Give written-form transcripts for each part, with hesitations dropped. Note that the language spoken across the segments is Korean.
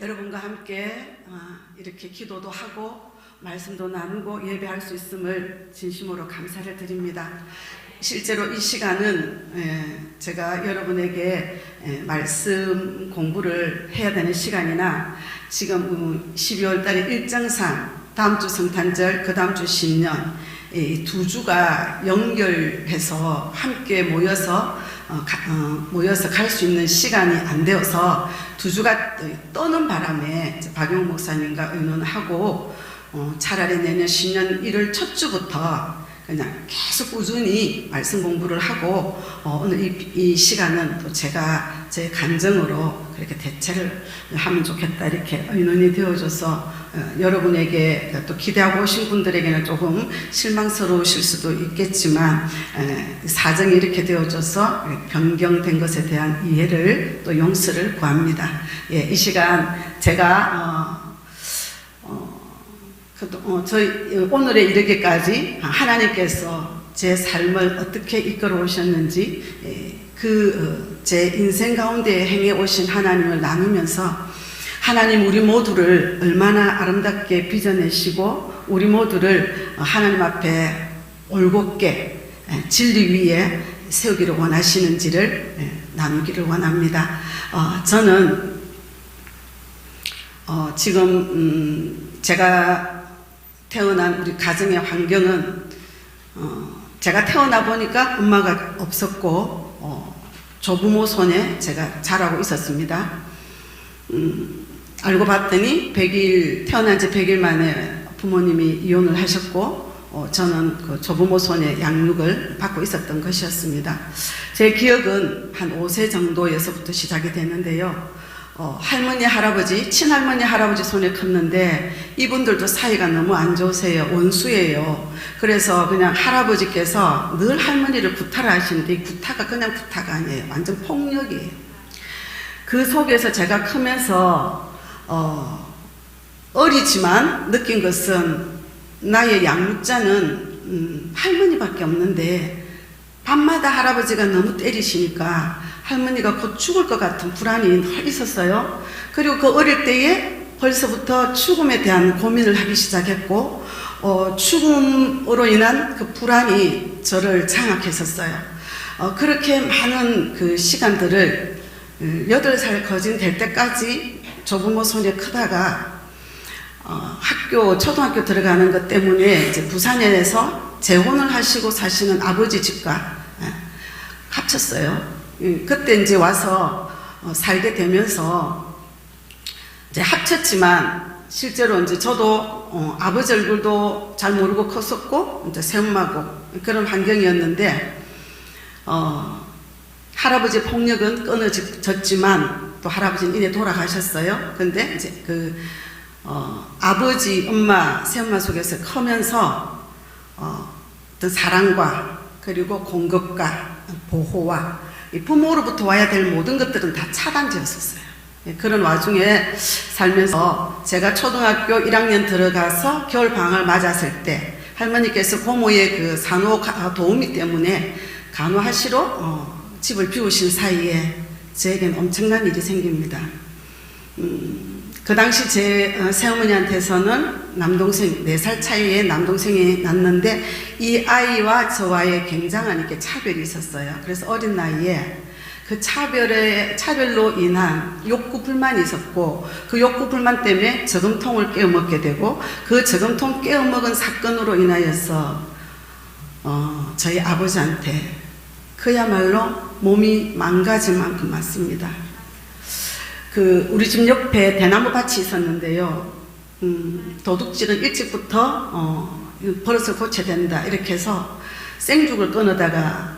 여러분과 함께 이렇게 기도도 하고 말씀도 나누고 예배할 수 있음을 진심으로 감사를 드립니다. 실제로 이 시간은 제가 여러분에게 말씀 공부를 해야 되는 시간이나 지금 12월 달에 일정상 다음 주 성탄절, 그 다음 주 신년 이 두 주가 연결해서 함께 모여서 갈 수 있는 시간이 안 되어서 두 주가 떠는 바람에 박용 목사님과 의논하고 차라리 내년 신년 1월 첫 주부터 그냥 계속 꾸준히 말씀 공부를 하고 오늘 이 시간은 또 제가 제 간증으로 그렇게 대체를 하면 좋겠다 이렇게 의논이 되어져서 여러분에게 또 기대하고 오신 분들에게는 조금 실망스러우실 수도 있겠지만 사정이 이렇게 되어져서 변경된 것에 대한 이해를 또 용서를 구합니다. 예, 이 시간 제가 저희 오늘에 이르기까지 하나님께서 제 삶을 어떻게 이끌어 오셨는지 제 인생 가운데 행해 오신 하나님을 나누면서 하나님 우리 모두를 얼마나 아름답게 빚어내시고 우리 모두를 하나님 앞에 올곧게 진리 위에 세우기를 원하시는지를 나누기를 원합니다. 저는 지금 제가 태어난 우리 가정의 환경은 제가 태어나 보니까 엄마가 없었고 조부모 손에 제가 자라고 있었습니다. 알고 봤더니 태어난 지 100일 만에 부모님이 이혼을 하셨고 저는 그 조부모 손에 양육을 받고 있었던 것이었습니다. 제 기억은 한 5세 정도에서부터 시작이 되는데요. 할머니, 할아버지, 친할머니, 할아버지 손에 컸는데 이분들도 사이가 너무 안 좋으세요. 원수예요. 그래서 그냥 할아버지께서 늘 할머니를 구타를 하시는데 이 구타가 그냥 구타가 아니에요. 완전 폭력이에요. 그 속에서 제가 크면서 어리지만 느낀 것은 나의 양육자는 할머니밖에 없는데 밤마다 할아버지가 너무 때리시니까 할머니가 곧 죽을 것 같은 불안이 늘 있었어요. 그리고 그 어릴 때에 벌써부터 죽음에 대한 고민을 하기 시작했고 죽음으로 인한 그 불안이 저를 장악했었어요. 그렇게 많은 그 시간들을 8살 거진 될 때까지 조부모 손에 크다가 초등학교 들어가는 것 때문에 이제 부산에서 재혼을 하시고 사시는 아버지 집과 합쳤어요. 그때 이제 와서 살게 되면서 이제 합쳤지만 실제로 이제 저도 아버지 얼굴도 잘 모르고 컸었고 이제 새엄마고 그런 환경이었는데 할아버지 폭력은 끊어졌지만 또 할아버지는 이내 돌아가셨어요. 근데 이제 아버지, 엄마, 새엄마 속에서 커면서 어떤 사랑과 그리고 공급과 보호와 부모로부터 와야 될 모든 것들은 다 차단되었었어요. 그런 와중에 살면서 제가 초등학교 1학년 들어가서 겨울 방학을 맞았을 때 할머니께서 고모의 그 산후 도우미 때문에 간호하시러 집을 비우신 사이에 저에겐 엄청난 일이 생깁니다. 그 당시 제 새어머니한테서는 남동생 4살 차이에 남동생이 났는데 이 아이와 저와의 굉장한 이렇게 차별이 있었어요. 그래서 어린 나이에 그 차별로 인한 욕구 불만이 있었고 그 욕구 불만 때문에 저금통을 깨어먹게 되고 그 저금통 깨어먹은 사건으로 인하여서 저희 아버지한테 그야말로 몸이 망가질 만큼 맞습니다. 우리 집 옆에 대나무 밭이 있었는데요. 도둑질은 일찍부터 버릇을 고쳐야 된다 이렇게 해서 생죽을 끊어다가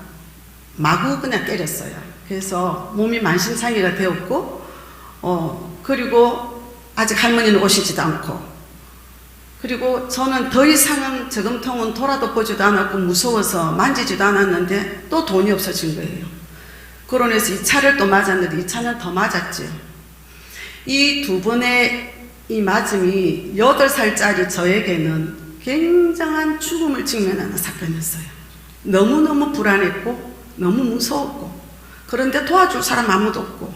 마구 그냥 때렸어요. 그래서 몸이 만신창이가 되었고 그리고 아직 할머니는 오시지도 않고 그리고 저는 더 이상은 저금통은 돌아도 보지도 않았고 무서워서 만지지도 않았는데 또 돈이 없어진 거예요. 그러면서 이 차를 또 맞았는데 이 차는 더 맞았죠. 이 두 번의 이 맞음이 8살짜리 저에게는 굉장한 죽음을 직면하는 사건이었어요. 너무너무 불안했고 너무 무서웠고 그런데 도와줄 사람 아무도 없고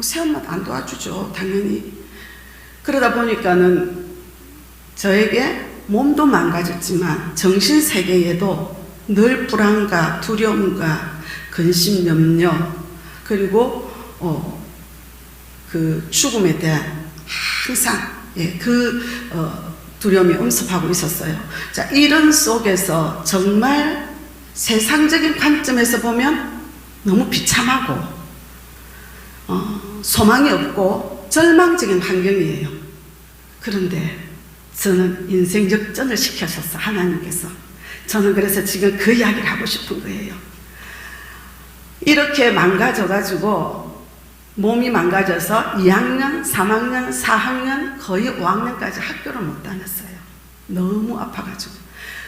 새엄마도 안 도와주죠, 당연히. 그러다 보니까는 저에게 몸도 망가졌지만 정신세계에도 늘 불안과 두려움과 근심, 염려, 그리고 그 죽음에 대한 항상 두려움이 엄습하고 있었어요. 자, 이런 속에서 정말 세상적인 관점에서 보면 너무 비참하고 소망이 없고 절망적인 환경이에요. 그런데 저는 인생 역전을 시켜셨어, 하나님께서. 저는 그래서 지금 그 이야기를 하고 싶은 거예요. 이렇게 망가져가지고 몸이 망가져서 2학년, 3학년, 4학년, 거의 5학년까지 학교를 못 다녔어요. 너무 아파가지고.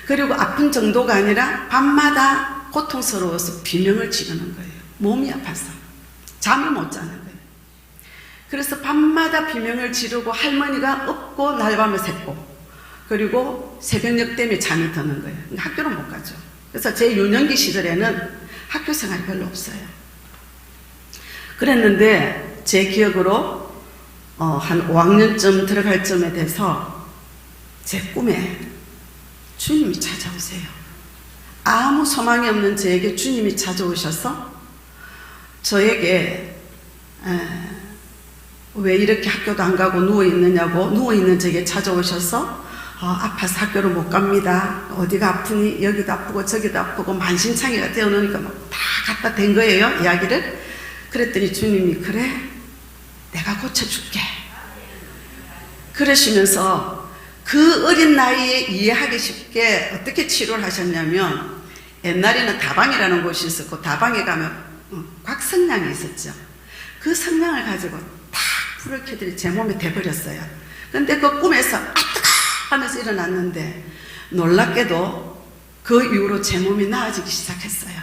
그리고 아픈 정도가 아니라 밤마다 고통스러워서 비명을 지르는 거예요. 몸이 아파서. 잠을 못 자는 거예요. 그래서 밤마다 비명을 지르고 할머니가 업고 날밤을 샜고, 그리고 새벽녘 때문에 잠이 드는 거예요. 학교를 못 가죠. 그래서 제 유년기 시절에는 학교 생활이 별로 없어요. 그랬는데 제 기억으로 한 5학년쯤 들어갈 쯤에 돼서 제 꿈에 주님이 찾아오세요. 아무 소망이 없는 저에게 주님이 찾아오셔서 저에게 왜 이렇게 학교도 안 가고 누워있느냐고, 누워있는 저에게 찾아오셔서 아파서 학교를 못 갑니다. 어디가 아프니? 여기도 아프고 저기도 아프고 만신창이가 되어놓으니까 막 다 갖다 댄 거예요, 이야기를. 그랬더니 주님이 그래, 내가 고쳐줄게. 그러시면서 그 어린 나이에 이해하기 쉽게 어떻게 치료를 하셨냐면, 옛날에는 다방이라는 곳이 있었고 다방에 가면 곽성냥이 있었죠. 그 성냥을 가지고 탁 불을 켜더니 제 몸에 대버렸어요. 근데 그 꿈에서 아뜨거 하면서 일어났는데 놀랍게도 그 이후로 제 몸이 나아지기 시작했어요.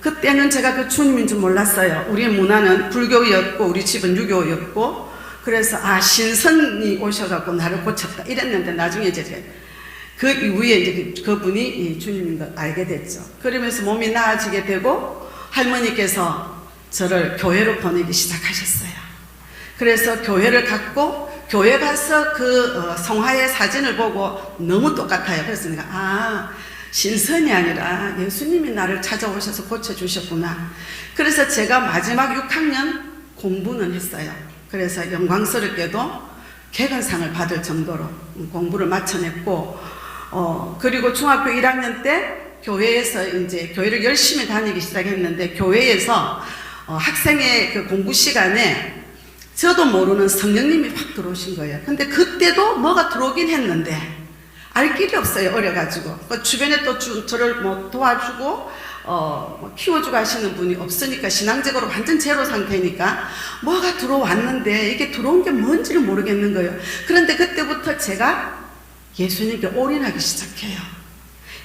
그때는 제가 그 주님인 줄 몰랐어요. 우리 문화는 불교였고 우리 집은 유교였고, 그래서 신선이 오셔갖고 나를 고쳤다 이랬는데, 나중에 이제 그 이후에 이제 그분이 주님인 걸 알게 됐죠. 그러면서 몸이 나아지게 되고 할머니께서 저를 교회로 보내기 시작하셨어요. 그래서 교회를 갔고, 교회 가서 그 성화의 사진을 보고 너무 똑같아요. 그래서 내가 신선이 아니라 예수님이 나를 찾아오셔서 고쳐주셨구나. 그래서 제가 마지막 6학년 공부는 했어요. 그래서 영광스럽게도 개근상을 받을 정도로 공부를 마쳐냈고, 그리고 중학교 1학년 때 교회에서 이제 교회를 열심히 다니기 시작했는데, 교회에서 학생의 그 공부 시간에 저도 모르는 성령님이 확 들어오신 거예요. 근데 그때도 뭐가 들어오긴 했는데 알 길이 없어요, 어려가지고. 주변에 또 저를 뭐 도와주고 키워주고 하시는 분이 없으니까, 신앙적으로 완전 제로 상태니까 뭐가 들어왔는데 이게 들어온 게 뭔지를 모르겠는 거예요. 그런데 그때부터 제가 예수님께 올인하기 시작해요.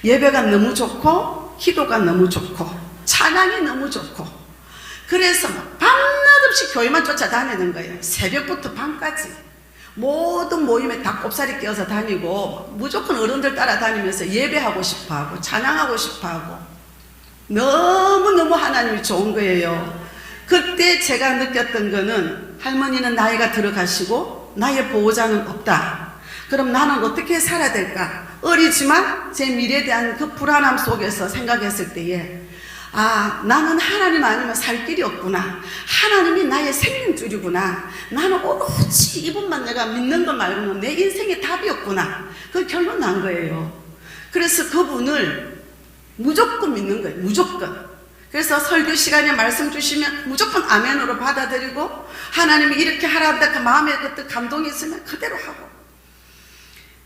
예배가 너무 좋고, 기도가 너무 좋고, 찬양이 너무 좋고, 그래서 밤낮 없이 교회만 쫓아다니는 거예요. 새벽부터 밤까지 모든 모임에 다 꼽사리 끼어서 다니고, 무조건 어른들 따라다니면서 예배하고 싶어하고 찬양하고 싶어하고, 너무너무 하나님이 좋은 거예요. 그때 제가 느꼈던 거는, 할머니는 나이가 들어가시고 나의 보호자는 없다. 그럼 나는 어떻게 살아야 될까? 어리지만 제 미래에 대한 그 불안함 속에서 생각했을 때에, 나는 하나님 아니면 살 길이 없구나. 하나님이 나의 생명줄이구나. 나는 오로지 이분만 내가 믿는 것 말고는 내 인생의 답이 없구나. 그 결론 난 거예요. 그래서 그분을 무조건 믿는 거예요. 무조건. 그래서 설교 시간에 말씀 주시면 무조건 아멘으로 받아들이고, 하나님이 이렇게 하라는데 그 마음에 그때 감동이 있으면 그대로 하고.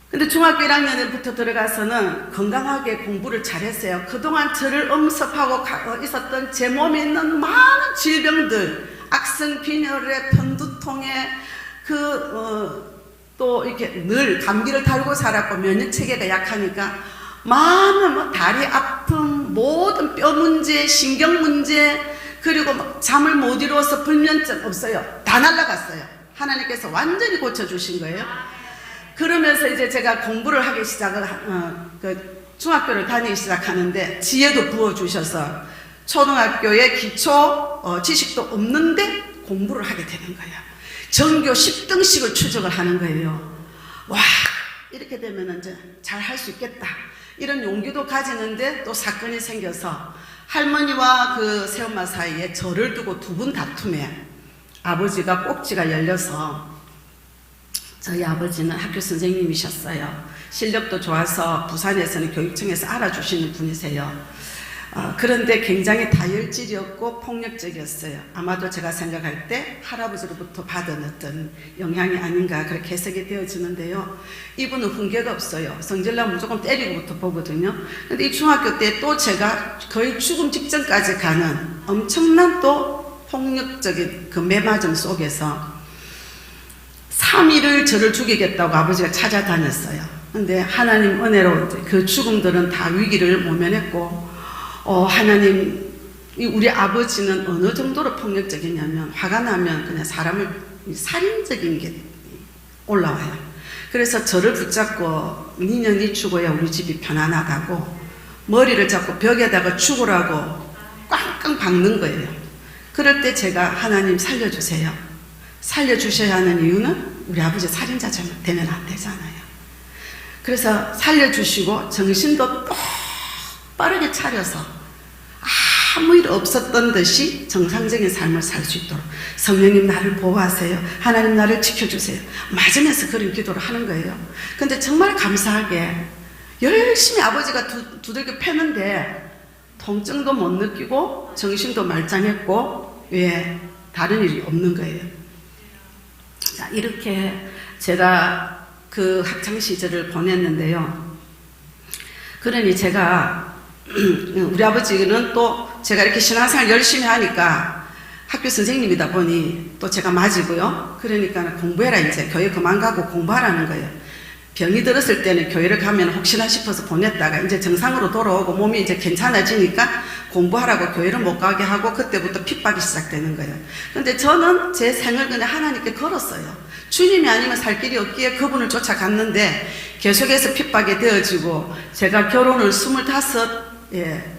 근데 중학교 1학년부터 들어가서는 건강하게 공부를 잘했어요. 그동안 저를 엄습하고 있었던 제 몸에 있는 많은 질병들, 악성 빈혈에, 편두통에, 또 이렇게 늘 감기를 달고 살았고, 면역 체계가 약하니까 많은 다리 아픔, 모든 뼈 문제, 신경 문제, 그리고 잠을 못 이루어서 불면증 없어요. 다 날라갔어요. 하나님께서 완전히 고쳐주신 거예요. 그러면서 이제 제가 공부를 하기 중학교를 다니기 시작하는데 지혜도 부어주셔서 초등학교에 기초 지식도 없는데 공부를 하게 되는 거예요. 전교 10등씩을 추적을 하는 거예요. 와, 이렇게 되면 이제 잘 할 수 있겠다. 이런 용기도 가지는데 또 사건이 생겨서 할머니와 그 새엄마 사이에 저를 두고 두 분 다툼에 아버지가 꼭지가 열려서, 저희 아버지는 학교 선생님이셨어요. 실력도 좋아서 부산에서는 교육청에서 알아주시는 분이세요. 그런데 굉장히 다혈질이었고 폭력적이었어요. 아마도 제가 생각할 때 할아버지로부터 받은 어떤 영향이 아닌가 그렇게 해석이 되어지는데요. 이분은 훈계가 없어요. 성질나면 무조건 때리고부터 보거든요. 근데 이 중학교 때 또 제가 거의 죽음 직전까지 가는 엄청난 또 폭력적인 그 매맞음 속에서 3일을 저를 죽이겠다고 아버지가 찾아다녔어요. 근데 하나님 은혜로 그 죽음들은 다 위기를 모면했고, 하나님, 우리 아버지는 어느 정도로 폭력적이냐면 화가 나면 그냥 사람을 살인적인 게 올라와요. 그래서 저를 붙잡고 니년이 죽어야 우리 집이 편안하다고 머리를 잡고 벽에다가 죽으라고 꽝꽝 박는 거예요. 그럴 때 제가 하나님 살려주세요. 살려주셔야 하는 이유는 우리 아버지 살인자 되면 안 되잖아요. 그래서 살려주시고 정신도 똑바르게 차려서 아무 일 없었던 듯이 정상적인 삶을 살 수 있도록 성령님 나를 보호하세요. 하나님 나를 지켜주세요. 맞으면서 그런 기도를 하는 거예요. 근데 정말 감사하게 열심히 아버지가 두들겨 패는데 통증도 못 느끼고 정신도 말짱했고 왜 다른 일이 없는 거예요. 자, 이렇게 제가 그 학창 시절을 보냈는데요. 그러니 제가 우리 아버지는 또 제가 이렇게 신앙생활 열심히 하니까 학교 선생님이다 보니 또 제가 맞이고요. 그러니까 공부해라, 이제 교회 그만 가고 공부하라는 거예요. 병이 들었을 때는 교회를 가면 혹시나 싶어서 보냈다가 이제 정상으로 돌아오고 몸이 이제 괜찮아지니까 공부하라고 교회를 못 가게 하고 그때부터 핍박이 시작되는 거예요. 근데 저는 제 생을 그냥 하나님께 걸었어요. 주님이 아니면 살 길이 없기에 그분을 쫓아갔는데 계속해서 핍박이 되어지고 제가 결혼을 25,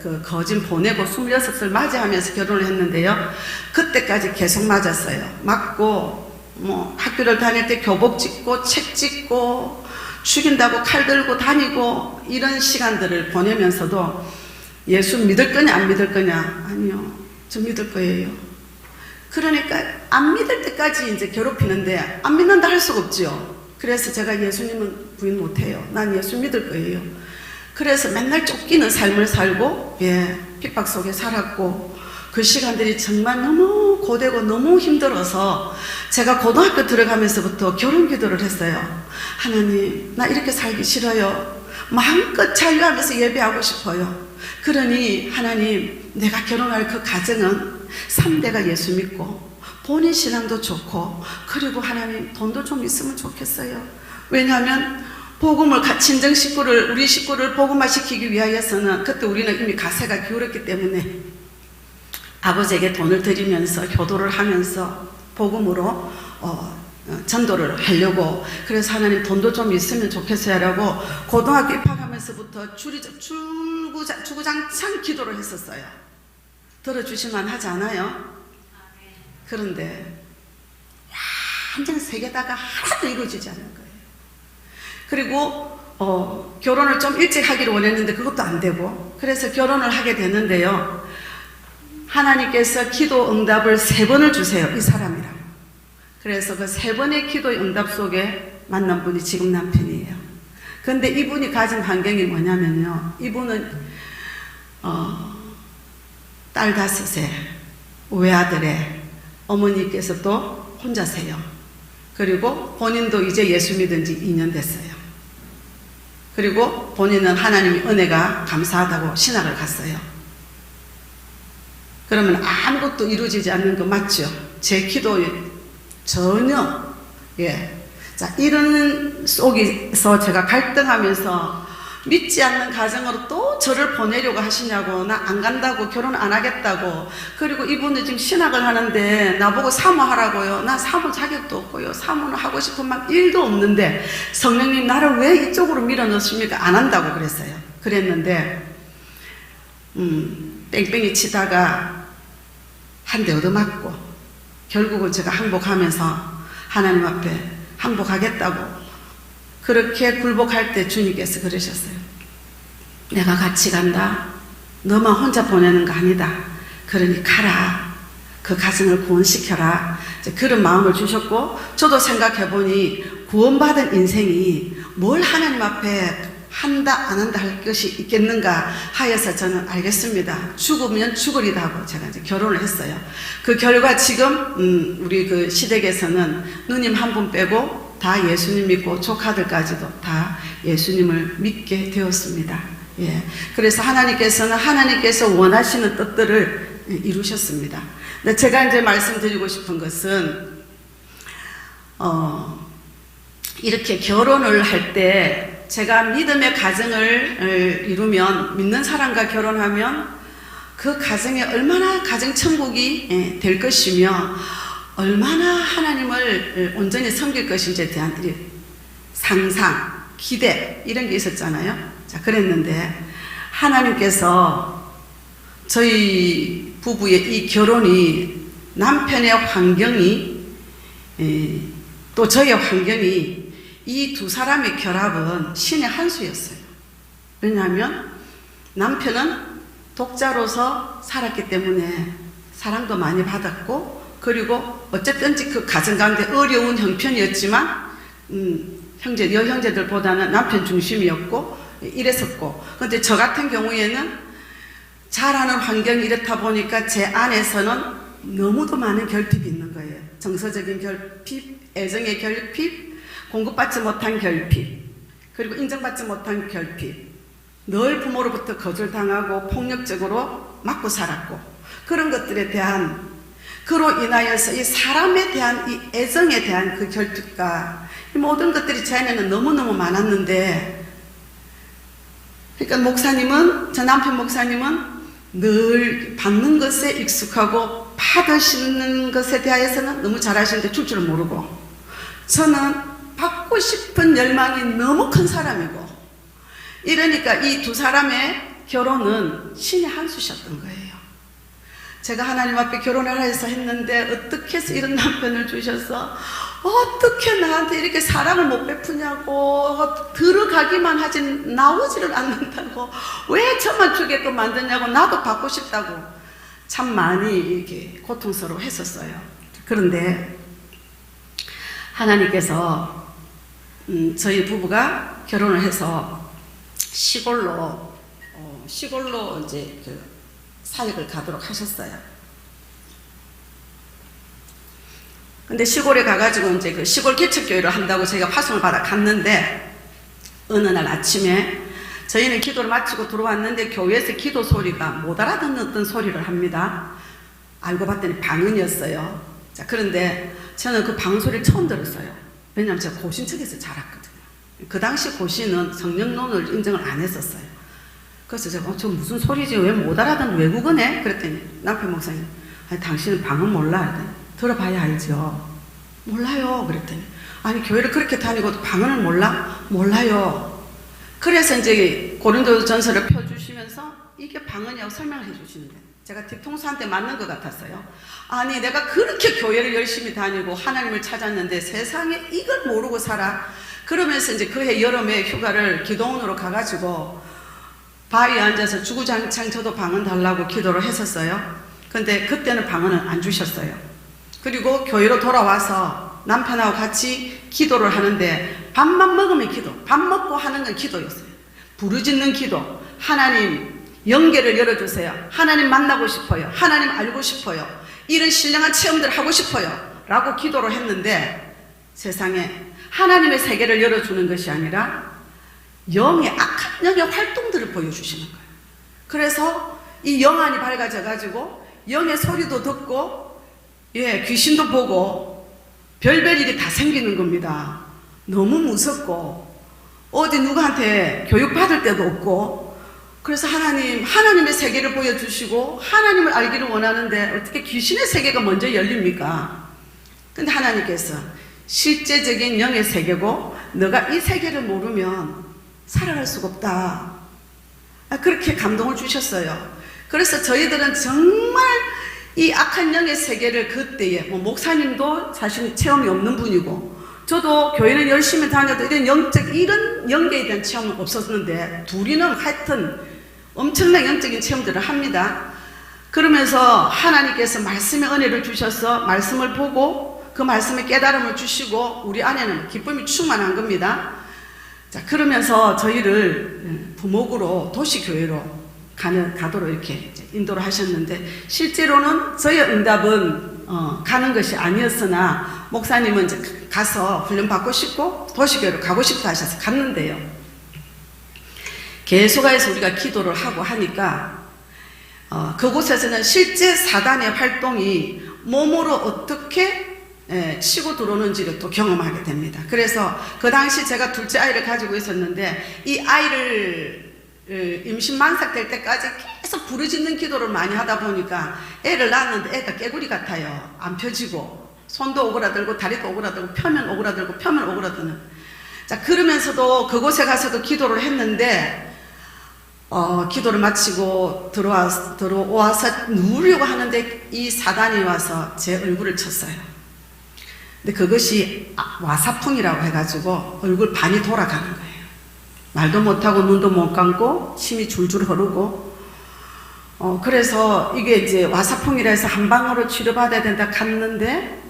그 거진 보내고 26을 맞이하면서 결혼을 했는데요. 그때까지 계속 맞았어요. 맞고 뭐 학교를 다닐 때 교복 찢고 책 찢고 죽인다고 칼 들고 다니고 이런 시간들을 보내면서도 예수 믿을 거냐 안 믿을 거냐? 아니요, 저 믿을 거예요. 그러니까 안 믿을 때까지 이제 괴롭히는데 안 믿는다 할 수가 없죠. 그래서 제가 예수님은 부인 못해요. 난 예수 믿을 거예요. 그래서 맨날 쫓기는 삶을 살고 핍박 속에 살았고 그 시간들이 정말 너무 고되고 너무 힘들어서 제가 고등학교 들어가면서부터 결혼 기도를 했어요. 하나님, 나 이렇게 살기 싫어요. 마음껏 자유하면서 예배하고 싶어요. 그러니 하나님, 내가 결혼할 그 가정은 3대가 예수 믿고 본인 신앙도 좋고 그리고 하나님 돈도 좀 있으면 좋겠어요. 왜냐하면 복음을 친정 식구를 우리 식구를 복음화 시키기 위하여서는 그때 우리는 이미 가세가 기울었기 때문에 아버지에게 돈을 드리면서 효도를 하면서 복음으로 전도를 하려고 그래서 하나님 돈도 좀 있으면 좋겠어요라고 고등학교 입학하면서부터 주구장창 기도를 했었어요. 들어주실만 하지 않아요? 그런데 완전 세계다가 하나도 이루어지지 않는 거예요. 그리고 결혼을 좀 일찍 하기를 원했는데 그것도 안 되고 그래서 결혼을 하게 되는데요. 하나님께서 기도 응답을 3번을 주세요. 이 사람이랑. 그래서 그 3번의 기도 응답 속에 만난 분이 지금 남편이에요. 그런데 이분이 가진 환경이 뭐냐면요. 이분은 딸 5에 외아들에 어머니께서 또 혼자세요. 그리고 본인도 이제 예수 믿은 지 2년 됐어요. 그리고 본인은 하나님의 은혜가 감사하다고 신학을 갔어요. 그러면 아무것도 이루어지지 않는 거 맞죠? 제 기도에 전혀 자, 이런 속에서 제가 갈등하면서 믿지 않는 가정으로 또 저를 보내려고 하시냐고 나 안 간다고 결혼 안 하겠다고 그리고 이분은 지금 신학을 하는데 나보고 사모하라고요. 나 사모 자격도 없고요. 사모는 하고 싶은 막 일도 없는데 성령님 나를 왜 이쪽으로 밀어넣습니까? 안 한다고 그랬어요. 그랬는데 뺑뺑이 치다가 한 대 얻어맞고 결국은 제가 항복하면서 하나님 앞에 항복하겠다고 그렇게 굴복할 때 주님께서 그러셨어요. 내가 같이 간다. 너만 혼자 보내는 거 아니다. 그러니 가라. 그 가정을 구원시켜라. 그런 마음을 주셨고, 저도 생각해보니 구원받은 인생이 뭘 하나님 앞에 한다 안 한다 할 것이 있겠는가 하여서 저는 알겠습니다. 죽으면 죽으리다 하고 제가 이제 결혼을 했어요. 그 결과 지금 우리 그 시댁에서는 누님 한 분 빼고 다 예수님 믿고 조카들까지도 다 예수님을 믿게 되었습니다. 예. 그래서 하나님께서 원하시는 뜻들을 이루셨습니다. 근데 제가 이제 말씀드리고 싶은 것은 이렇게 결혼을 할 때 제가 믿음의 가정을 이루면, 믿는 사람과 결혼하면 그 가정에 얼마나 가정천국이 될 것이며 얼마나 하나님을 온전히 섬길 것인지에 대한 상상, 기대 이런 게 있었잖아요. 자, 그랬는데 하나님께서 저희 부부의 이 결혼이, 남편의 환경이 또 저의 환경이, 이 두 사람의 결합은 신의 한 수였어요. 왜냐하면 남편은 독자로서 살았기 때문에 사랑도 많이 받았고, 그리고 어쨌든지 그 가정 가운데 어려운 형편이었지만 여형제들보다는 남편 중심이었고 이랬었고, 그런데 저 같은 경우에는 잘하는 환경이 이렇다 보니까 제 안에서는 너무도 많은 결핍이 있는 거예요. 정서적인 결핍, 애정의 결핍, 공급받지 못한 결핍, 그리고 인정받지 못한 결핍, 늘 부모로부터 거절당하고 폭력적으로 맞고 살았고, 그런 것들에 대한, 그로 인하여서 이 사람에 대한 이 애정에 대한 그 결핍과 이 모든 것들이 제 안에는 너무너무 많았는데, 그러니까 저 남편 목사님은 늘 받는 것에 익숙하고 받으시는 것에 대해서는 너무 잘하시는데 줄 줄 모르고, 저는 받고 싶은 열망이 너무 큰 사람이고, 이러니까 이 두 사람의 결혼은 신의 한 수셨던 거예요. 제가 하나님 앞에 결혼을 해서 했는데 어떻게 해서 이런 남편을 주셔서 어떻게 나한테 이렇게 사랑을 못 베푸냐고, 들어가기만 하지 나오지를 않는다고, 왜 저만 주게끔 만드냐고, 나도 받고 싶다고 참 많이 이렇게 고통스러워 했었어요. 그런데 하나님께서 저희 부부가 결혼을 해서 시골로 이제 그 사역을 가도록 하셨어요. 근데 시골에 가가지고 이제 그 시골 개척교회를 한다고 저희가 파송을 받아 갔는데, 어느 날 아침에 저희는 기도를 마치고 들어왔는데 교회에서 기도 소리가 못 알아듣는 어떤 소리를 합니다. 알고 봤더니 방언이었어요. 자, 그런데 저는 그 방언 소리를 처음 들었어요. 왜냐하면 제가 고신척에서 자랐거든요. 그 당시 고신은 성령론을 인정을 안 했었어요. 그래서 제가 저 무슨 소리지, 왜 못 알아듣는 외국어네? 그랬더니 남편 목사님, 아니 당신은 방언 몰라? 그랬더니 들어봐야 알죠. 몰라요. 그랬더니 아니 교회를 그렇게 다니고도 방언을 몰라? 몰라요. 그래서 이제 고린도전서를 펴주시면서 이게 방언이라고 설명을 해주시는데, 제가 뒤통수한테 맞는 것 같았어요. 아니 내가 그렇게 교회를 열심히 다니고 하나님을 찾았는데 세상에 이걸 모르고 살아? 그러면서 이제 그해 여름에 휴가를 기도원으로 가가지고 바위에 앉아서 주구장창 저도 방언 달라고 기도를 했었어요. 근데 그때는 방언은 안 주셨어요. 그리고 교회로 돌아와서 남편하고 같이 기도를 하는데, 밥만 먹으면 기도, 밥 먹고 하는 건 기도였어요. 부르짖는 기도, 하나님 영계를 열어주세요, 하나님 만나고 싶어요, 하나님 알고 싶어요, 이런 신령한 체험들을 하고 싶어요 라고 기도를 했는데, 세상에 하나님의 세계를 열어주는 것이 아니라 영의 악한 영의 활동들을 보여주시는 거예요. 그래서 이 영안이 밝아져 가지고 영의 소리도 듣고, 귀신도 보고 별별 일이 다 생기는 겁니다. 너무 무섭고 어디 누구한테 교육받을 데도 없고. 그래서 하나님의 세계를 보여주시고 하나님을 알기를 원하는데 어떻게 귀신의 세계가 먼저 열립니까? 근데 하나님께서 실제적인 영의 세계고, 너가 이 세계를 모르면 살아갈 수가 없다. 그렇게 감동을 주셨어요. 그래서 저희들은 정말 이 악한 영의 세계를 그때에, 목사님도 사실 체험이 없는 분이고, 저도 교회는 열심히 다녀도 이런 영계에 대한 체험은 없었는데, 둘이는 하여튼 엄청난 영적인 체험들을 합니다. 그러면서 하나님께서 말씀의 은혜를 주셔서 말씀을 보고 그 말씀의 깨달음을 주시고 우리 안에는 기쁨이 충만한 겁니다. 자, 그러면서 저희를 부목으로 도시교회로 가도록 이렇게 인도를 하셨는데, 실제로는 저희의 응답은 가는 것이 아니었으나 목사님은 이제 가서 훈련받고 싶고 도시교회로 가고 싶다 하셔서 갔는데요. 계속해서 우리가 기도를 하고 하니까 그곳에서는 실제 사단의 활동이 몸으로 어떻게 치고 들어오는지를 또 경험하게 됩니다. 그래서 그 당시 제가 둘째 아이를 가지고 있었는데, 이 아이를 임신 만삭될 때까지 계속 부르짖는 기도를 많이 하다 보니까 애를 낳았는데 애가 깨구리 같아요. 안 펴지고 손도 오그라들고 다리도 오그라들고 펴면 오그라들고 펴면 오그라드는. 자, 그러면서도 그곳에 가서도 기도를 했는데 기도를 마치고 들어와서 누우려고 하는데 이 사단이 와서 제 얼굴을 쳤어요. 근데 그것이 와사풍이라고 해가지고 얼굴 반이 돌아가는 거예요. 말도 못하고 눈도 못 감고 침이 줄줄 흐르고, 그래서 이게 이제 와사풍이라 해서 한 방으로 치료받아야 된다 갔는데,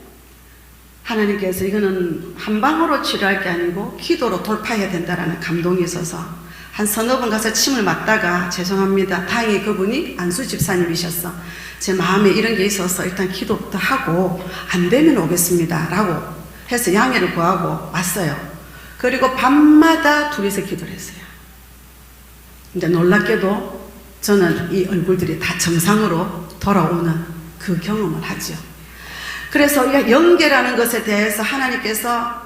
하나님께서 이거는 한 방으로 치료할 게 아니고 기도로 돌파해야 된다라는 감동이 있어서 한 서너 번 가서 침을 맞다가, 죄송합니다, 다행히 그분이 안수 집사님이셨어. 제 마음에 이런 게 있어서 일단 기도부터 하고 안 되면 오겠습니다 라고 해서 양해를 구하고 왔어요. 그리고 밤마다 둘이서 기도를 했어요. 이제 놀랍게도 저는 이 얼굴들이 다 정상으로 돌아오는 그 경험을 하죠. 그래서 이 영계라는 것에 대해서 하나님께서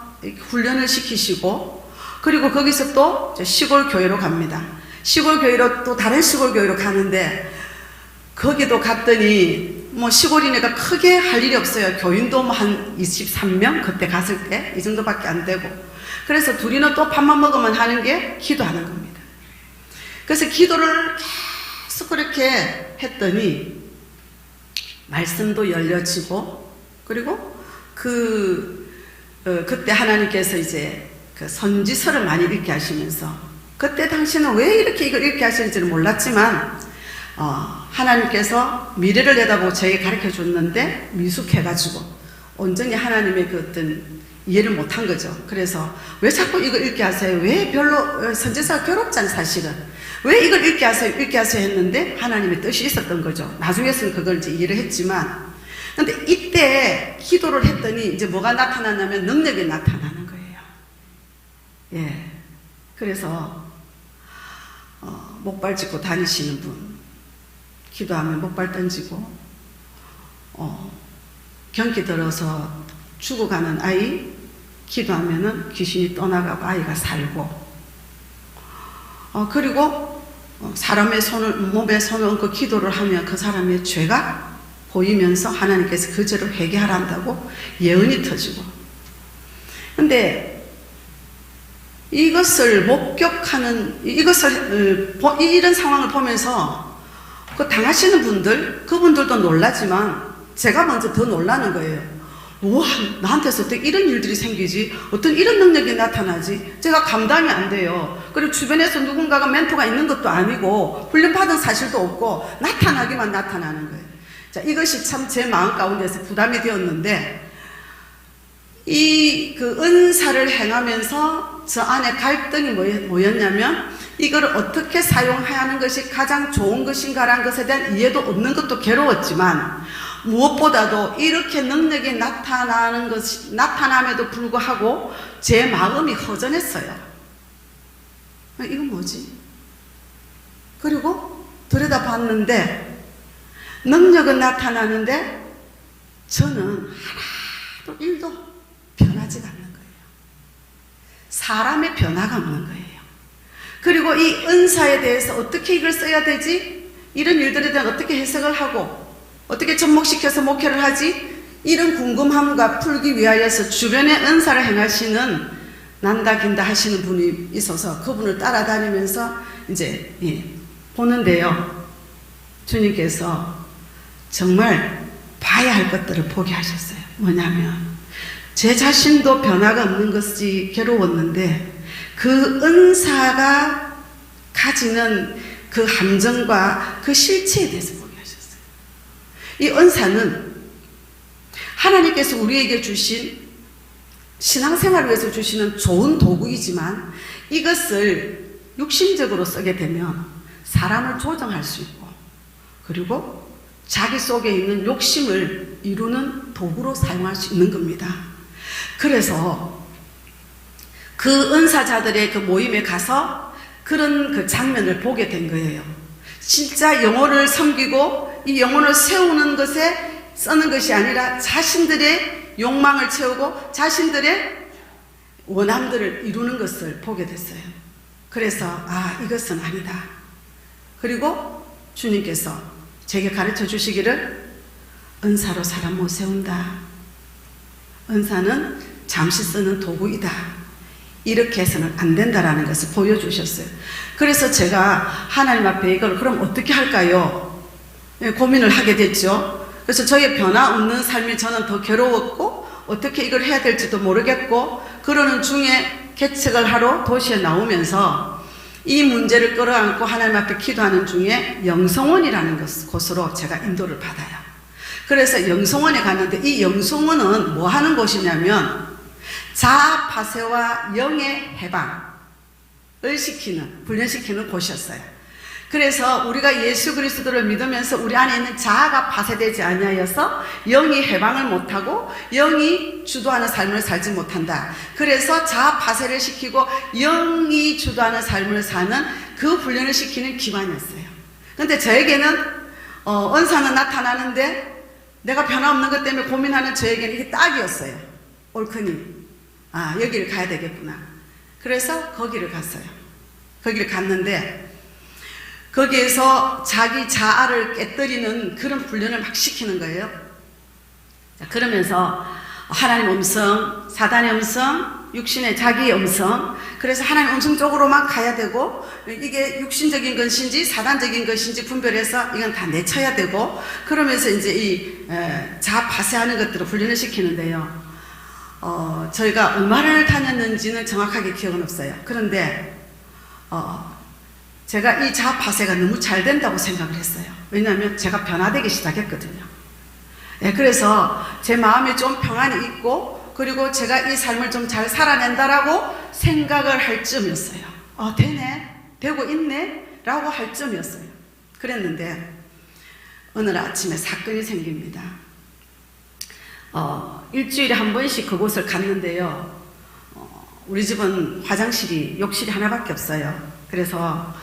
훈련을 시키시고, 그리고 거기서 또 시골 교회로 갑니다. 시골 교회로 또 다른 시골 교회로 가는데, 거기도 갔더니 시골이니까 크게 할 일이 없어요. 교인도 한 23명 그때 갔을 때 이 정도밖에 안 되고. 그래서 둘이는 또 밥만 먹으면 하는 게 기도하는 겁니다. 그래서 기도를 계속 그렇게 했더니 말씀도 열려지고, 그리고 그때 하나님께서 이제 그 선지서를 많이 읽게 하시면서, 그때 당시는 왜 이렇게 이걸 읽게 하시는지는 몰랐지만 하나님께서 미래를 내다보고 저에게 가르쳐 줬는데 미숙해가지고 온전히 하나님의 그 어떤 이해를 못한 거죠. 그래서 왜 자꾸 이걸 읽게 하세요? 왜 별로 선지서가 괴롭잖아요, 사실은. 왜 이걸 읽게 하세요 했는데 하나님의 뜻이 있었던 거죠. 나중에서는 그걸 이제 이해를 했지만, 근데 이때 기도를 했더니 이제 뭐가 나타나냐면 능력이 나타나는 거예요. 예. 그래서 목발 짚고 다니시는 분, 기도하면 목발 던지고, 경기 들어서 죽어가는 아이, 기도하면은 귀신이 떠나가고 아이가 살고, 그리고 사람의 몸에 손을 얹고 기도를 하면 그 사람의 죄가 보이면서 하나님께서 그 죄를 회개하란다고 예언이 터지고. 근데 이것을 목격하는, 이런 상황을 보면서 그 당하시는 분들, 그분들도 놀라지만 제가 먼저 더 놀라는 거예요. 우와, 나한테서 어떻게 이런 일들이 생기지? 어떤 이런 능력이 나타나지? 제가 감당이 안 돼요. 그리고 주변에서 누군가가 멘토가 있는 것도 아니고 훈련받은 사실도 없고 나타나기만 나타나는 거예요. 자, 이것이 참 제 마음 가운데서 부담이 되었는데, 그 은사를 행하면서 저 안에 갈등이 뭐였냐면, 이걸 어떻게 사용해야 하는 것이 가장 좋은 것인가라는 것에 대한 이해도 없는 것도 괴로웠지만, 무엇보다도 이렇게 능력이 나타남에도 불구하고 제 마음이 허전했어요. 이건 뭐지? 그리고 들여다봤는데 능력은 나타나는데 저는 하나도 일도 변하지가 않는 거예요. 사람의 변화가 없는 거예요. 그리고 이 은사에 대해서 어떻게 이걸 써야 되지? 이런 일들에 대한 어떻게 해석을 하고 어떻게 접목시켜서 목회를 하지? 이런 궁금함과 풀기 위하여서 주변에 은사를 행하시는 난다 긴다 하시는 분이 있어서 그분을 따라다니면서 이제 보는데요. 주님께서 정말 봐야 할 것들을 보게 하셨어요. 뭐냐면 제 자신도 변화가 없는 것이 괴로웠는데 그 은사가 가지는 그 함정과 그 실체에 대해서 보게 하셨어요. 이 은사는 하나님께서 우리에게 주신 신앙생활을 위해서 주시는 좋은 도구이지만 이것을 육신적으로 쓰게 되면 사람을 조정할 수 있고 그리고 자기 속에 있는 욕심을 이루는 도구로 사용할 수 있는 겁니다. 그래서 그 은사자들의 그 모임에 가서 그런 그 장면을 보게 된 거예요. 진짜 영혼을 섬기고 이 영혼을 세우는 것에 쓰는 것이 아니라 자신들의 욕망을 채우고 자신들의 원함들을 이루는 것을 보게 됐어요. 그래서 이것은 아니다. 그리고 주님께서 제게 가르쳐 주시기를 은사로 사람 못 세운다. 은사는 잠시 쓰는 도구이다. 이렇게 해서는 안 된다라는 것을 보여주셨어요. 그래서 제가 하나님 앞에 이걸 그럼 어떻게 할까요? 고민을 하게 됐죠. 그래서 저의 변화 없는 삶이 저는 더 괴로웠고 어떻게 이걸 해야 될지도 모르겠고 그러는 중에 개척을 하러 도시에 나오면서 이 문제를 끌어안고 하나님 앞에 기도하는 중에 영성원이라는 곳으로 제가 인도를 받아요. 그래서 영성원에 갔는데 이 영성원은 뭐 하는 곳이냐면 자아 파쇄와 영의 해방을 시키는, 훈련시키는 곳이었어요. 그래서 우리가 예수 그리스도를 믿으면서 우리 안에 있는 자아가 파쇄되지 아니하여서 영이 해방을 못하고 영이 주도하는 삶을 살지 못한다. 그래서 자아 파쇄를 시키고 영이 주도하는 삶을 사는 그 훈련을 시키는 기관이었어요. 근데 저에게는 은사는 나타나는데 내가 변화없는 것 때문에 고민하는 저에게는 이게 딱이었어요. 옳거니 여기를 가야 되겠구나. 그래서 거기를 갔어요. 거기를 갔는데 거기에서 자기 자아를 깨뜨리는 그런 훈련을 막 시키는 거예요. 자, 그러면서 하나님 음성, 사단의 음성, 육신의 자기의 음성, 그래서 하나님 음성 쪽으로만 가야 되고 이게 육신적인 것인지 사단적인 것인지 분별해서 이건 다 내쳐야 되고 그러면서 이제 이 자아 파쇄하는 것들을 훈련을 시키는데요. 저희가 얼마나 다녔는지는 정확하게 기억은 없어요. 그런데 제가 이 자아 파쇄가 너무 잘 된다고 생각을 했어요. 왜냐하면 제가 변화되기 시작했거든요. 그래서 제 마음에 좀 평안이 있고 그리고 제가 이 삶을 좀 잘 살아낸다라고 생각을 할 쯤이었어요. 되네, 되고 있네 라고 할 쯤이었어요. 그랬는데 어느 날 아침에 사건이 생깁니다. 일주일에 한 번씩 그곳을 갔는데요. 우리 집은 화장실이, 욕실이 하나밖에 없어요. 그래서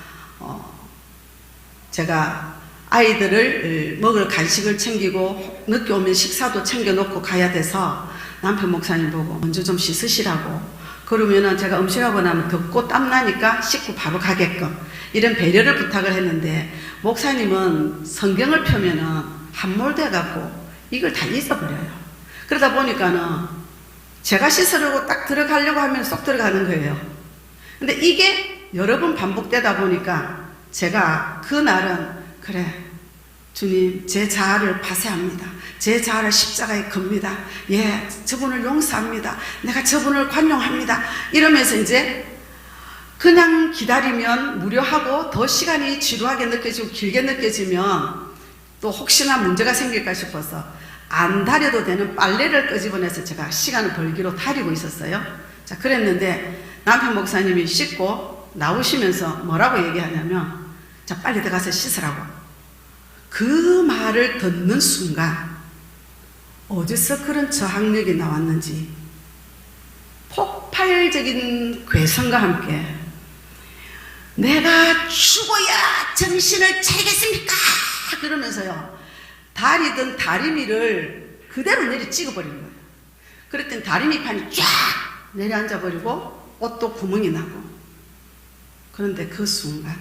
제가 아이들을 먹을 간식을 챙기고 늦게 오면 식사도 챙겨놓고 가야 돼서 남편 목사님 보고 먼저 좀 씻으시라고, 그러면은 제가 음식하고 나면 덥고 땀나니까 씻고 바로 가게끔 이런 배려를 부탁을 했는데 목사님은 성경을 펴면은 함몰돼 갖고 이걸 다 잊어버려요. 그러다 보니까는 제가 씻으려고 딱 들어가려고 하면 쏙 들어가는 거예요. 근데 이게 여러 번 반복되다 보니까 제가 그날은 그래, 주님 제 자아를 파쇄합니다. 제 자아를 십자가에 겁니다. 저분을 용서합니다. 내가 저분을 관용합니다. 이러면서 이제 그냥 기다리면 무료하고 더 시간이 지루하게 느껴지고 길게 느껴지면 또 혹시나 문제가 생길까 싶어서 안 다려도 되는 빨래를 끄집어내서 제가 시간을 벌기로 다리고 있었어요. 자, 그랬는데 남편 목사님이 씻고 나오시면서 뭐라고 얘기하냐면 자, 빨리 들어가서 씻으라고. 그 말을 듣는 순간 어디서 그런 저항력이 나왔는지 폭발적인 괴성과 함께 내가 죽어야 정신을 차리겠습니까? 그러면서요, 다리든 다리미를 그대로 내리 찍어버린 거예요. 그랬더니 다리미 판이 쫙 내려앉아버리고 옷도 구멍이 나고. 그런데 그 순간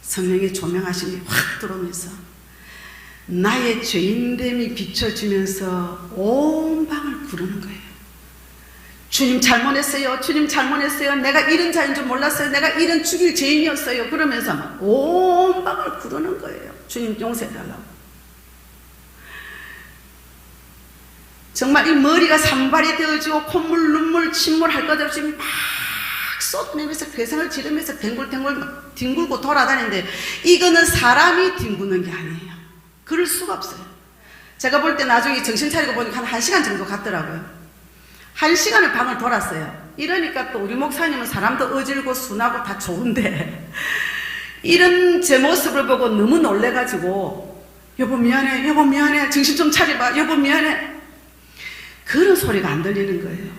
성령의 조명하심이 확 들어오면서 나의 죄인됨이 비춰지면서 온 방을 구르는 거예요. 주님 잘못했어요. 주님 잘못했어요. 내가 이런 자인 줄 몰랐어요. 내가 이런 죽일 죄인이었어요. 그러면서 막 온 방을 구르는 거예요. 주님 용서해달라고. 정말 이 머리가 산발이 되어지고 콧물 눈물 침몰 할 것 없이 막 쏟아내면서 괴성을 지르면서 댕굴댕굴 뒹굴고 돌아다니는데 이거는 사람이 뒹구는 게 아니에요. 그럴 수가 없어요. 제가 볼 때 나중에 정신 차리고 보니까 한 1시간 정도 갔더라고요. 1시간을 방을 돌았어요. 이러니까 또 우리 목사님은 사람도 어질고 순하고 다 좋은데 이런 제 모습을 보고 너무 놀래가지고 여보 미안해, 여보 미안해, 정신 좀 차려봐, 여보 미안해. 그런 소리가 안 들리는 거예요.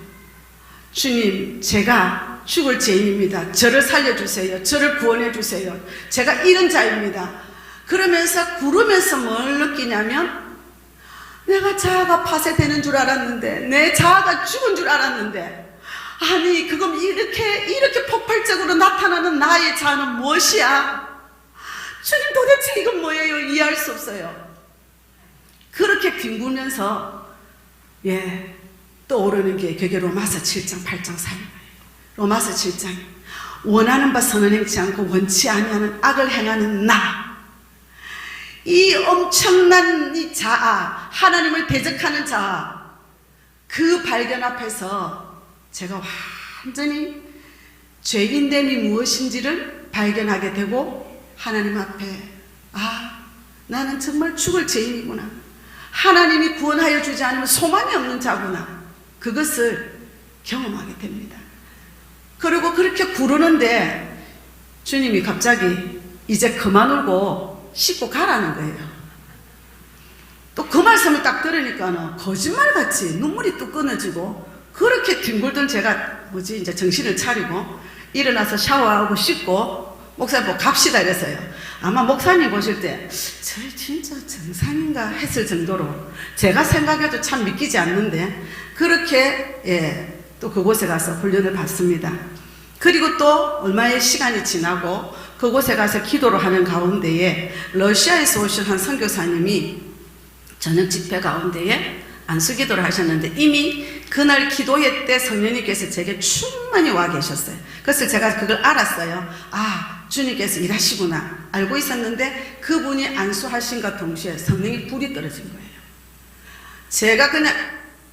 주님, 제가 죽을 죄인입니다. 저를 살려주세요. 저를 구원해주세요. 제가 이런 자입니다. 그러면서 구르면서 뭘 느끼냐면 내가 자아가 파쇄되는 줄 알았는데, 내 자아가 죽은 줄 알았는데, 아니 그럼 이렇게 폭발적으로 나타나는 나의 자아는 무엇이야? 주님 도대체 이건 뭐예요? 이해할 수 없어요. 그렇게 뒹구면서 떠오르는 게 그게 로마서 7장 8장 4절. 로마서 7장 원하는 바 선을 행치 않고 원치 아니하는 악을 행하는 나, 이 엄청난 이 자아, 하나님을 대적하는 자아, 그 발견 앞에서 제가 완전히 죄인됨이 무엇인지를 발견하게 되고 하나님 앞에 나는 정말 죽을 죄인이구나. 하나님이 구원하여 주지 않으면 소망이 없는 자구나. 그것을 경험하게 됩니다. 그리고 그렇게 구르는데 주님이 갑자기 이제 그만 울고 씻고 가라는 거예요. 또 그 말씀을 딱 들으니까 거짓말같이 눈물이 뚝 끊어지고 그렇게 뒹굴던 제가 이제 정신을 차리고 일어나서 샤워하고 씻고 목사님 보고 갑시다 이랬어요. 아마 목사님 보실 때 저 진짜 정상인가 했을 정도로 제가 생각해도 참 믿기지 않는데 그렇게 또 그곳에 가서 훈련을 받습니다. 그리고 또 얼마의 시간이 지나고 그곳에 가서 기도를 하는 가운데에 러시아에서 오신 한 선교사님이 저녁 집회 가운데에 안수기도를 하셨는데 이미 그날 기도회 때 성령님께서 제게 충만히 와 계셨어요. 그래서 제가 그걸 알았어요. 주님께서 일하시구나 알고 있었는데 그분이 안수하신과 동시에 성령이 불이 떨어진 거예요. 제가 그냥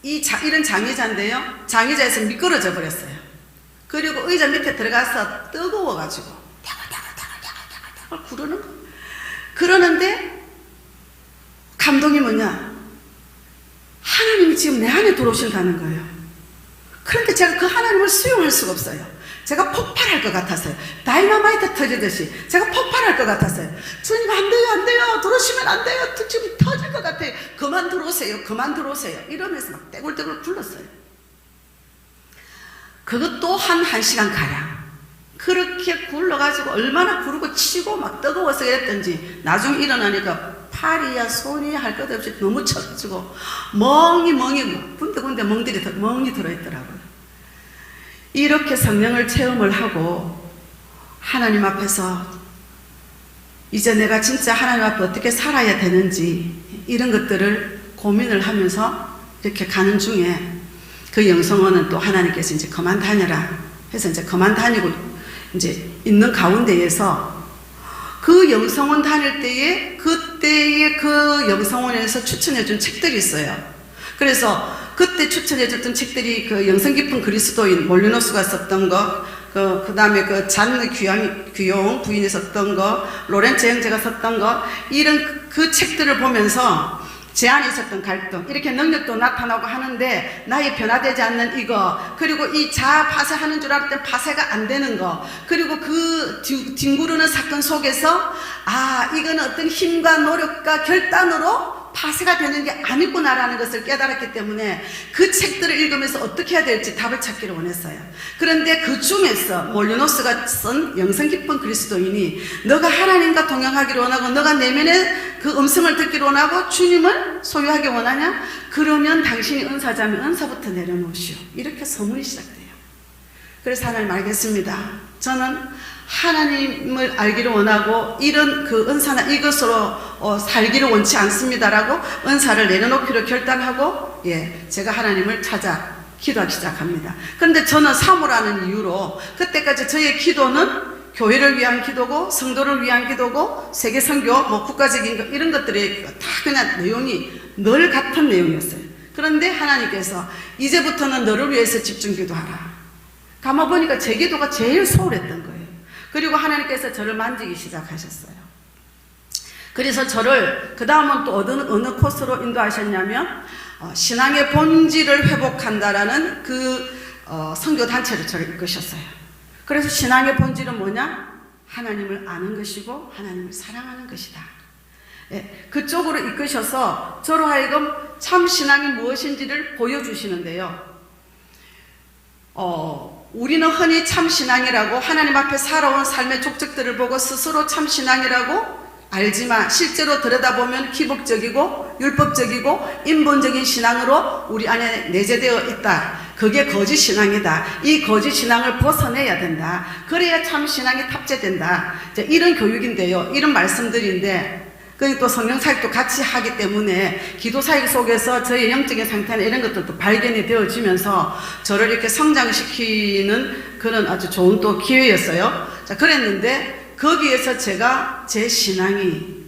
이런 장의자인데요, 장의자에서 미끄러져 버렸어요. 그리고 의자 밑에 들어가서 뜨거워가지고 다글다글 구르는 거. 그러는데 감동이 뭐냐, 하나님이 지금 내 안에 들어오신다는 거예요. 그런데 제가 그 하나님을 수용할 수가 없어요. 제가 폭발할 것 같았어요. 다이너마이트 터지듯이 제가 폭발할 것 같았어요. 주님 안 돼요, 안 돼요, 들어오시면 안 돼요, 지금 터질 것 같아요. 그만 들어오세요, 그만 들어오세요 이러면서 막 떼굴떼굴 굴렀어요. 그것도 한 1시간 가량 그렇게 굴러가지고 얼마나 구르고 치고 막 뜨거워서 그랬던지 나중에 일어나니까 팔이야 손이야 할 것 없이 너무 쳐가지고 멍이 군데군데 멍이 들어있더라고요. 이렇게 성령을 체험을 하고 하나님 앞에서 이제 내가 진짜 하나님 앞에 어떻게 살아야 되는지 이런 것들을 고민을 하면서 이렇게 가는 중에 그 영성원은 또 하나님께서 이제 그만 다녀라 해서 이제 그만 다니고 이제 있는 가운데에서 그 영성원 다닐 때에 그때의 그 영성원에서 추천해준 책들이 있어요. 그래서 그때 추천해줬던 책들이 그 영성 깊은 그리스도인 몰리노스가 썼던 거, 그 다음에 그 잔느 귀용 부인이 썼던 거, 로렌츠 형제가 썼던 거, 이런 그 책들을 보면서 제 안에 있었던 갈등, 이렇게 능력도 나타나고 하는데 나의 변화되지 않는 이거, 그리고 이 자아 파쇄하는 줄 알았더니 파쇄가 안 되는 거, 그리고 그 뒹구르는 사건 속에서 이거는 어떤 힘과 노력과 결단으로 파쇄가 되는 게 아니구나라는 것을 깨달았기 때문에 그 책들을 읽으면서 어떻게 해야 될지 답을 찾기를 원했어요. 그런데 그 중에서 몰리노스가 쓴 영성 깊은 그리스도인이 너가 하나님과 동행하기를 원하고 너가 내면의 그 음성을 듣기를 원하고 주님을 소유하기 원하냐? 그러면 당신이 은사자면 은사부터 내려놓으시오. 이렇게 서문이 시작돼요. 그래서 하나님 알겠습니다. 저는 하나님을 알기를 원하고 이런 그 은사나 이것으로 살기를 원치 않습니다라고 은사를 내려놓기로 결단하고 제가 하나님을 찾아 기도하기 시작합니다. 그런데 저는 사모라는 이유로 그때까지 저의 기도는 교회를 위한 기도고 성도를 위한 기도고 세계 선교 뭐 국가적인 것 이런 것들이 다 그냥 내용이 늘 같은 내용이었어요. 그런데 하나님께서 이제부터는 너를 위해서 집중 기도하라. 가만 보니까 제 기도가 제일 소홀했던 거예요. 그리고 하나님께서 저를 만지기 시작하셨어요. 그래서 저를 그 다음은 또 어느 코스로 인도하셨냐면 신앙의 본질을 회복한다라는 선교단체를 저를 이끄셨어요. 그래서 신앙의 본질은 뭐냐? 하나님을 아는 것이고 하나님을 사랑하는 것이다. 예, 그쪽으로 이끄셔서 저로 하여금 참 신앙이 무엇인지를 보여주시는데요. 우리는 흔히 참 신앙이라고 하나님 앞에 살아온 삶의 족적들을 보고 스스로 참 신앙이라고 알지만 실제로 들여다보면 기복적이고 율법적이고 인본적인 신앙으로 우리 안에 내재되어 있다. 그게 거짓 신앙이다. 이 거짓 신앙을 벗어내야 된다. 그래야 참 신앙이 탑재된다. 이런 교육인데요. 이런 말씀들인데 또 성경사역도 같이 하기 때문에 기도사역 속에서 저의 영적인 상태나 이런 것들도 발견이 되어지면서 저를 이렇게 성장시키는 그런 아주 좋은 또 기회였어요. 자, 그랬는데 거기에서 제가 제 신앙이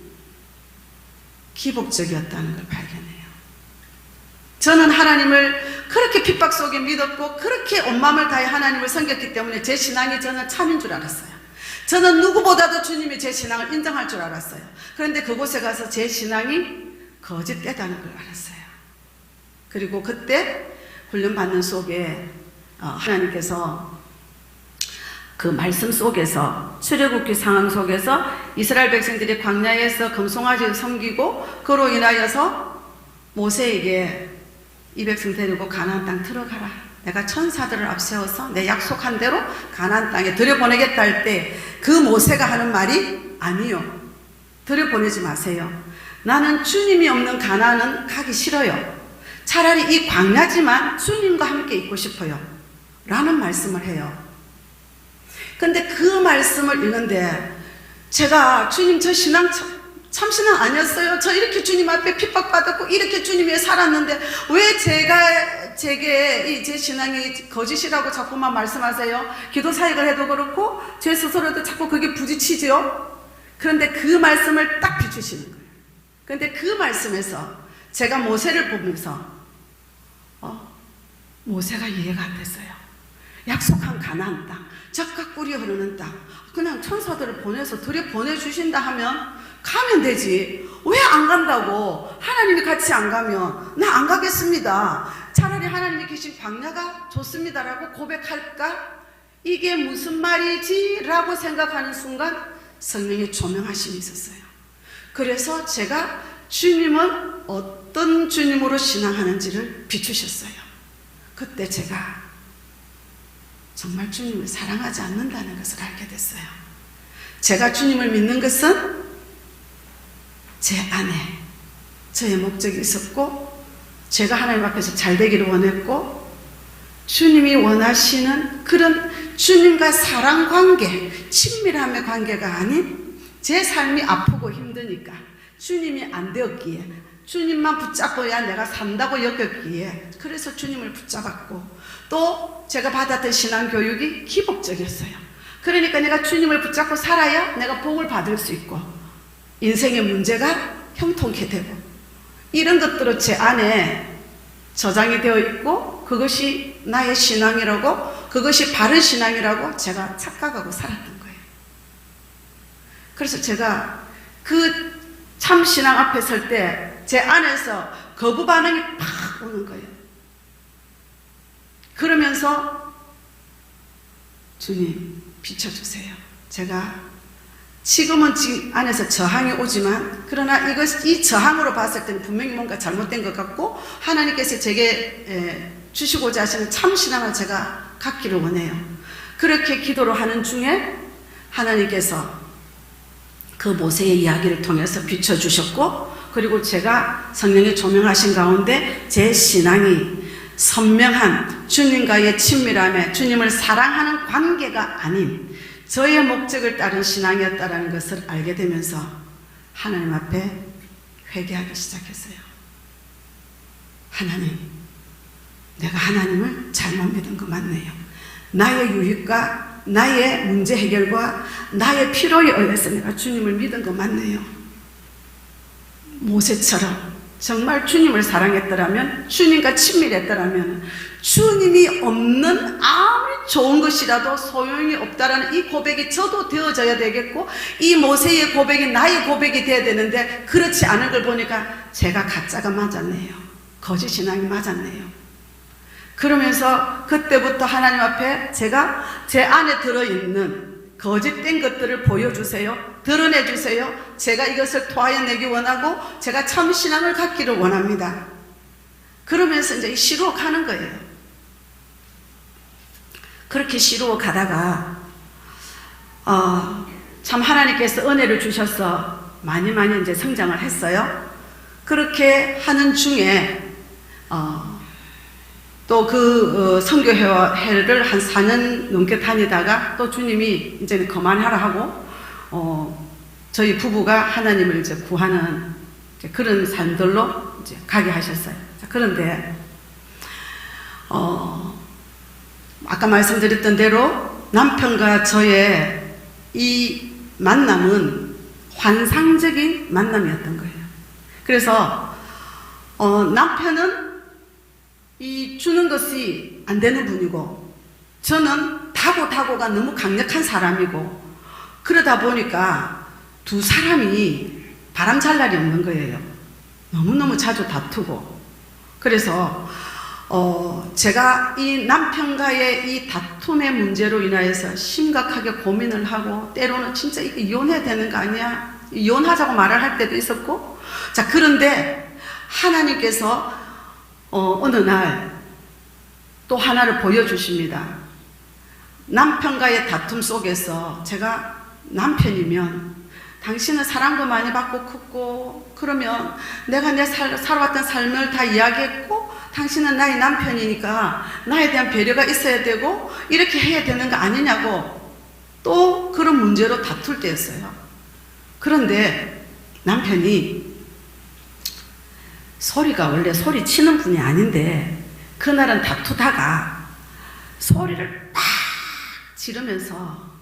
기복적이었다는 걸 발견해요. 저는 하나님을 그렇게 핍박 속에 믿었고 그렇게 온 마음을 다해 하나님을 섬겼기 때문에 제 신앙이 저는 참인 줄 알았어요. 저는 누구보다도 주님이 제 신앙을 인정할 줄 알았어요. 그런데 그곳에 가서 제 신앙이 거짓되다는 걸 알았어요. 그리고 그때 훈련받는 속에 하나님께서 그 말씀 속에서 출애굽기 상황 속에서 이스라엘 백성들이 광야에서 금송아지를 섬기고 그로 인하여서 모세에게 이 백성 데리고 가나안 땅 들어가라. 내가 천사들을 앞세워서 내 약속한 대로 가나안 땅에 들여보내겠다 할 때 그 모세가 하는 말이 아니요. 들여보내지 마세요. 나는 주님이 없는 가나안은 가기 싫어요. 차라리 이 광야지만 주님과 함께 있고 싶어요. 라는 말씀을 해요. 근데 그 말씀을 읽는데 제가 주님 저 신앙 참신앙 아니었어요. 저 이렇게 주님 앞에 핍박받았고 이렇게 주님 위해 살았는데 왜 제게 제 신앙이 거짓이라고 자꾸만 말씀하세요? 기도 사역을 해도 그렇고 제 스스로도 자꾸 그게 부딪히죠. 그런데 그 말씀을 딱 비추시는 거예요. 그런데 그 말씀에서 제가 모세를 보면서 모세가 이해가 안 됐어요. 약속한 가나안 땅, 젖과 꿀이 흐르는 땅, 그냥 천사들을 보내서 들여보내주신다 하면 가면 되지. 왜 안 간다고? 하나님이 같이 안 가면 나 안 가겠습니다. 차라리 하나님이 계신 광야가 좋습니다라고 고백할까? 이게 무슨 말이지? 라고 생각하는 순간 성령의 조명하심이 있었어요. 그래서 제가 주님은 어떤 주님으로 신앙하는지를 비추셨어요. 그때 제가 정말 주님을 사랑하지 않는다는 것을 알게 됐어요. 제가 주님을 믿는 것은 제 안에 저의 목적이 있었고 제가 하나님 앞에서 잘 되기를 원했고 주님이 원하시는 그런 주님과 사랑 관계, 친밀함의 관계가 아닌 제 삶이 아프고 힘드니까 주님이 안 되었기에 주님만 붙잡아야 내가 산다고 여겼기에 그래서 주님을 붙잡았고 또 제가 받았던 신앙 교육이 기복적이었어요. 그러니까 내가 주님을 붙잡고 살아야 내가 복을 받을 수 있고 인생의 문제가 형통케 되고 이런 것들은 제 안에 저장이 되어 있고 그것이 나의 신앙이라고 그것이 바른 신앙이라고 제가 착각하고 살았던 거예요. 그래서 제가 그 참 신앙 앞에 설 때 제 안에서 거부 반응이 팍 오는 거예요. 그러면서 주님 비춰주세요. 제가 지금은 지금 안에서 저항이 오지만 그러나 이 저항으로 봤을 때는 분명히 뭔가 잘못된 것 같고 하나님께서 제게 주시고자 하시는 참 신앙을 제가 갖기를 원해요. 그렇게 기도를 하는 중에 하나님께서 그 모세의 이야기를 통해서 비춰주셨고 그리고 제가 성령의 조명하신 가운데 제 신앙이 선명한 주님과의 친밀함에 주님을 사랑하는 관계가 아닌 저의 목적을 따른 신앙이었다는 것을 알게 되면서 하나님 앞에 회개하기 시작했어요. 하나님, 내가 하나님을 잘못 믿은 거 맞네요. 나의 유익과 나의 문제 해결과 나의 필요에 의해서 내가 주님을 믿은 거 맞네요. 모세처럼 정말 주님을 사랑했더라면, 주님과 친밀했더라면 주님이 없는 아무리 좋은 것이라도 소용이 없다라는 이 고백이 저도 되어져야 되겠고, 이 모세의 고백이 나의 고백이 되어야 되는데, 그렇지 않은 걸 보니까 제가 가짜가 맞았네요. 거짓신앙이 맞았네요. 그러면서 그때부터 하나님 앞에 제가 제 안에 들어있는 거짓된 것들을 보여주세요. 드러내주세요. 제가 이것을 토하여내기 원하고 제가 참 신앙을 갖기를 원합니다. 그러면서 이제 시루어 가는 거예요. 그렇게 시루어 가다가 참 하나님께서 은혜를 주셔서 많이 이제 성장을 했어요. 그렇게 하는 중에 또 그 선교회를 한 4년 넘게 다니다가 또 주님이 이제는 그만하라 하고 저희 부부가 하나님을 이제 구하는 이제 그런 삶들로 이제 가게 하셨어요. 자, 그런데 아까 말씀드렸던 대로 남편과 저의 이 만남은 환상적인 만남이었던 거예요. 그래서 남편은 이 주는 것이 안 되는 분이고, 저는 다고가 너무 강력한 사람이고, 그러다 보니까 두 사람이 바람 잘 날이 없는 거예요. 너무너무 자주 다투고. 그래서 제가 이 남편과의 이 다툼의 문제로 인하여서 심각하게 고민을 하고, 때로는 진짜 이거 이혼해야 되는 거 아니야? 이혼하자고 말을 할 때도 있었고. 자, 그런데 하나님께서 어느 날 또 하나를 보여주십니다. 남편과의 다툼 속에서 제가 남편이면 당신은 사랑도 많이 받고 컸고, 그러면 내가 살아왔던 삶을 다 이야기했고, 당신은 나의 남편이니까 나에 대한 배려가 있어야 되고 이렇게 해야 되는 거 아니냐고 또 그런 문제로 다툴 때였어요. 그런데 남편이 소리가 원래 소리 치는 분이 아닌데, 그날은 다투다가 소리를 팍 지르면서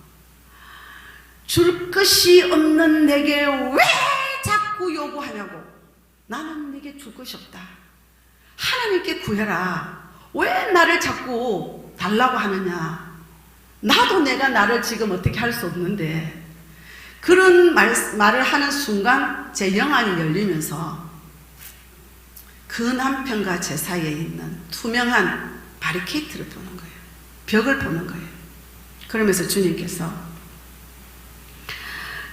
줄 것이 없는 내게 왜 자꾸 요구하냐고. 나는 내게 줄 것이 없다. 하나님께 구해라. 왜 나를 자꾸 달라고 하느냐. 나도 내가 나를 지금 어떻게 할 수 없는데. 그런 말을 하는 순간 제 영안이 열리면서 그 남편과 제 사이에 있는 투명한 바리케이트를 보는 거예요. 벽을 보는 거예요. 그러면서 주님께서,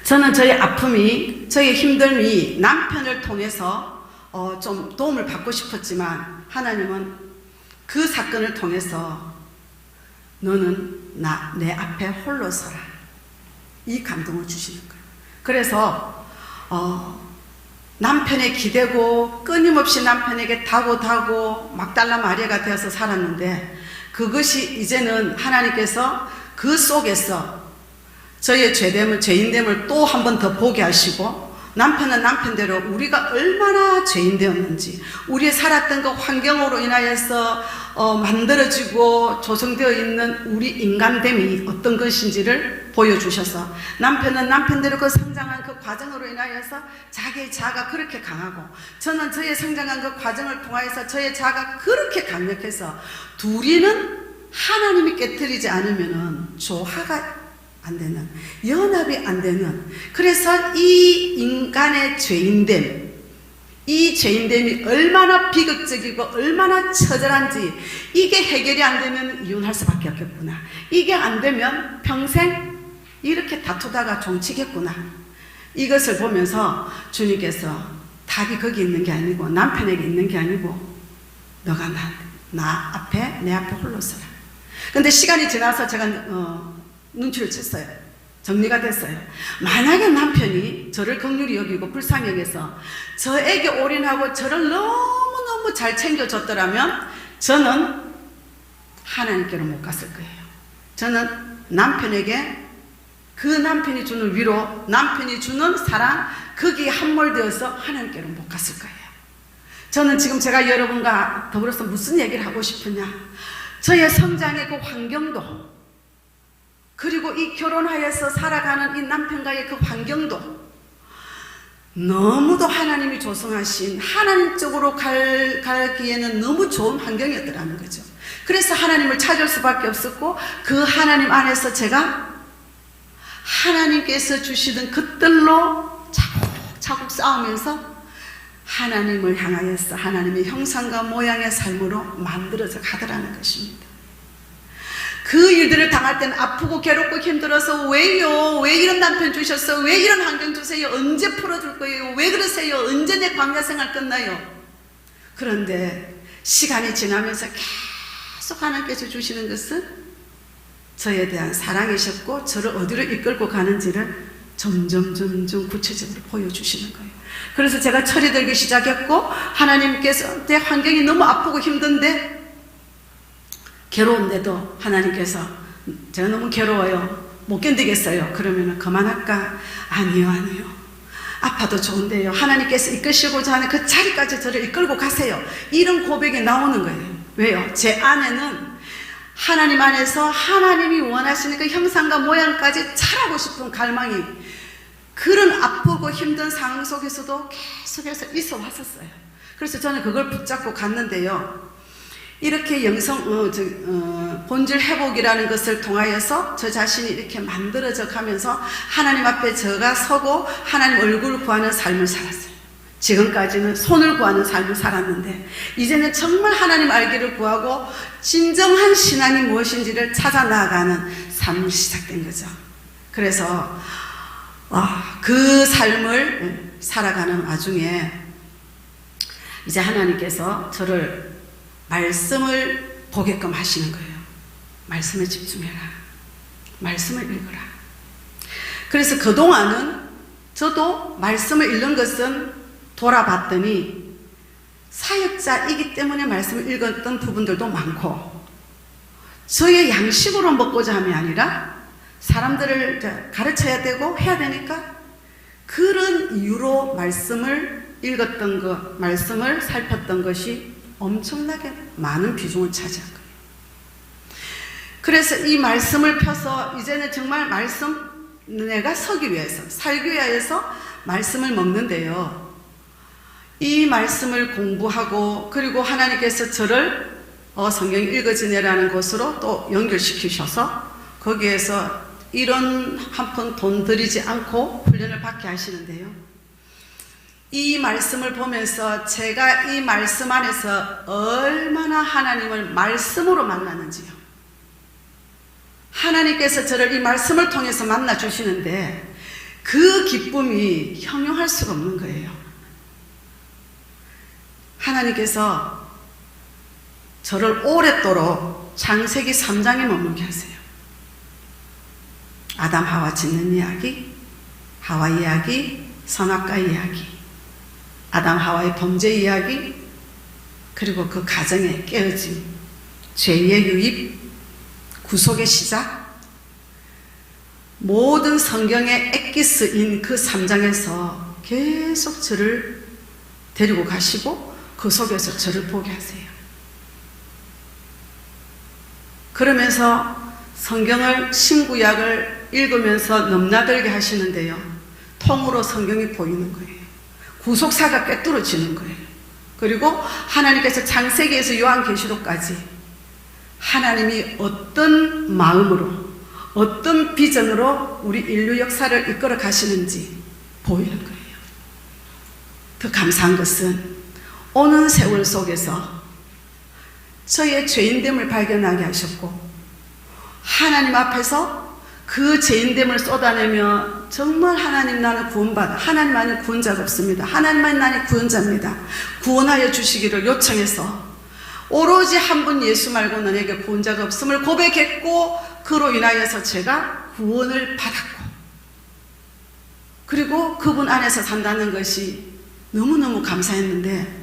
저는 저의 아픔이, 저의 힘듦이 남편을 통해서 좀 도움을 받고 싶었지만, 하나님은 그 사건을 통해서 너는 내 앞에 홀로 서라. 이 감동을 주시는 거예요. 그래서 남편에 기대고 끊임없이 남편에게 다고 막달라 마리아가 되어서 살았는데, 그것이 이제는 하나님께서 그 속에서 저의 죄인됨을 또 한 번 더 보게 하시고, 남편은 남편대로 우리가 얼마나 죄인되었는지, 우리의 살았던 그 환경으로 인하여서 만들어지고 조성되어 있는 우리 인간됨이 어떤 것인지를 보여주셔서, 남편은 남편대로 그 성장한 그 과정으로 인하여서 자기의 자아가 그렇게 강하고, 저는 저의 성장한 그 과정을 통하여서 저의 자아가 그렇게 강력해서, 둘이는 하나님이 깨트리지 않으면은 조화가 안 되는, 연합이 안 되는, 그래서 이 인간의 죄인됨, 이 죄인됨이 얼마나 비극적이고 얼마나 처절한지, 이게 해결이 안 되면 이혼할 수밖에 없겠구나, 이게 안 되면 평생 이렇게 다투다가 종치겠구나, 이것을 보면서 주님께서 답이 거기 있는 게 아니고, 남편에게 있는 게 아니고, 너가 내 앞에 홀로 서라. 근데 시간이 지나서 제가 눈치를 챘어요. 정리가 됐어요. 만약에 남편이 저를 긍휼히 여기고 불쌍히 여겨서 저에게 올인하고 저를 너무너무 잘 챙겨줬더라면, 저는 하나님께로 못 갔을 거예요. 저는 남편에게 그 남편이 주는 위로, 남편이 주는 사랑, 거기에 함몰되어서 하나님께로 못 갔을 거예요. 저는 지금 제가 여러분과 더불어서 무슨 얘기를 하고 싶으냐, 저의 성장의 그 환경도, 그리고 이 결혼하여서 살아가는 이 남편과의 그 환경도 너무도 하나님이 조성하신, 하나님 쪽으로 가기에는 너무 좋은 환경이었더라는 거죠. 그래서 하나님을 찾을 수밖에 없었고, 그 하나님 안에서 제가 하나님께서 주시던 그 뜰로 차곡차곡 쌓으면서 하나님을 향하여서 하나님의 형상과 모양의 삶으로 만들어져 가더라는 것입니다. 그 일들을 당할 때는 아프고 괴롭고 힘들어서, 왜요? 왜 이런 남편 주셨어? 왜 이런 환경 주세요? 언제 풀어줄 거예요? 왜 그러세요? 언제 내 광야 생활 끝나요? 그런데 시간이 지나면서 계속 하나님께서 주시는 것은 저에 대한 사랑이셨고, 저를 어디로 이끌고 가는지를 점점 구체적으로 보여주시는 거예요. 그래서 제가 철이 들기 시작했고, 하나님께서 내 환경이 너무 아프고 힘든데, 괴로운데도 하나님께서 제가 너무 괴로워요, 못 견디겠어요, 그러면 그만할까? 아니요. 아파도 좋은데요, 하나님께서 이끄시고자 하는 그 자리까지 저를 이끌고 가세요. 이런 고백이 나오는 거예요. 왜요? 제 안에는 하나님 안에서 하나님이 원하시는 그 형상과 모양까지 자라고 싶은 갈망이, 그런 아프고 힘든 상황 속에서도 계속해서 있어 왔었어요. 그래서 저는 그걸 붙잡고 갔는데요, 이렇게 본질 회복이라는 것을 통하여서 저 자신이 이렇게 만들어져 가면서 하나님 앞에 제가 서고 하나님 얼굴을 구하는 삶을 살았어요. 지금까지는 손을 구하는 삶을 살았는데, 이제는 정말 하나님 알기를 구하고 진정한 신앙이 무엇인지를 찾아 나아가는 삶이 시작된 거죠. 그래서 그 삶을 살아가는 와중에 이제 하나님께서 저를 말씀을 보게끔 하시는 거예요. 말씀에 집중해라, 말씀을 읽어라. 그래서 그동안은 저도 말씀을 읽는 것은 돌아봤더니 사역자이기 때문에 말씀을 읽었던 부분들도 많고, 저의 양식으로 먹고자 함이 아니라 사람들을 가르쳐야 되고 해야 되니까 그런 이유로 말씀을 읽었던 것, 말씀을 살폈던 것이 엄청나게 많은 비중을 차지한 거예요. 그래서 이 말씀을 펴서 이제는 정말 내가 서기 위해서, 살기 위해서 말씀을 먹는데요, 이 말씀을 공부하고, 그리고 하나님께서 저를 성경 읽어지네라는 곳으로 또 연결시키셔서 거기에서 이런 한 푼 돈 들이지 않고 훈련을 받게 하시는데요, 이 말씀을 보면서 제가 이 말씀 안에서 얼마나 하나님을 말씀으로 만나는지요, 하나님께서 저를 이 말씀을 통해서 만나 주시는데 그 기쁨이 형용할 수가 없는 거예요. 하나님께서 저를 오랫도록 창세기 3장에 머물게 하세요. 아담 하와 짓는 이야기, 하와 이야기, 선악과 이야기, 아담 하와의 범죄 이야기, 그리고 그 가정의 깨어짐, 죄의 유입, 구속의 시작, 모든 성경의 엑기스인 그 3장에서 계속 저를 데리고 가시고 그 속에서 저를 보게 하세요. 그러면서 성경을, 신구약을 읽으면서 넘나들게 하시는데요, 통으로 성경이 보이는 거예요. 구속사가 꿰뚫어지는 거예요. 그리고 하나님께서 창세기에서 요한계시록까지 하나님이 어떤 마음으로, 어떤 비전으로 우리 인류 역사를 이끌어 가시는지 보이는 거예요. 더 감사한 것은 오는 세월 속에서 저의 죄인됨을 발견하게 하셨고, 하나님 앞에서 그 죄인됨을 쏟아내며 정말 하나님, 나는 구원받아, 하나님만이 구원자가 없습니다, 하나님만이 나는 구원자입니다, 구원하여 주시기를 요청해서 오로지 한 분 예수 말고 너에게 구원자가 없음을 고백했고, 그로 인하여서 제가 구원을 받았고, 그리고 그분 안에서 산다는 것이 너무너무 감사했는데,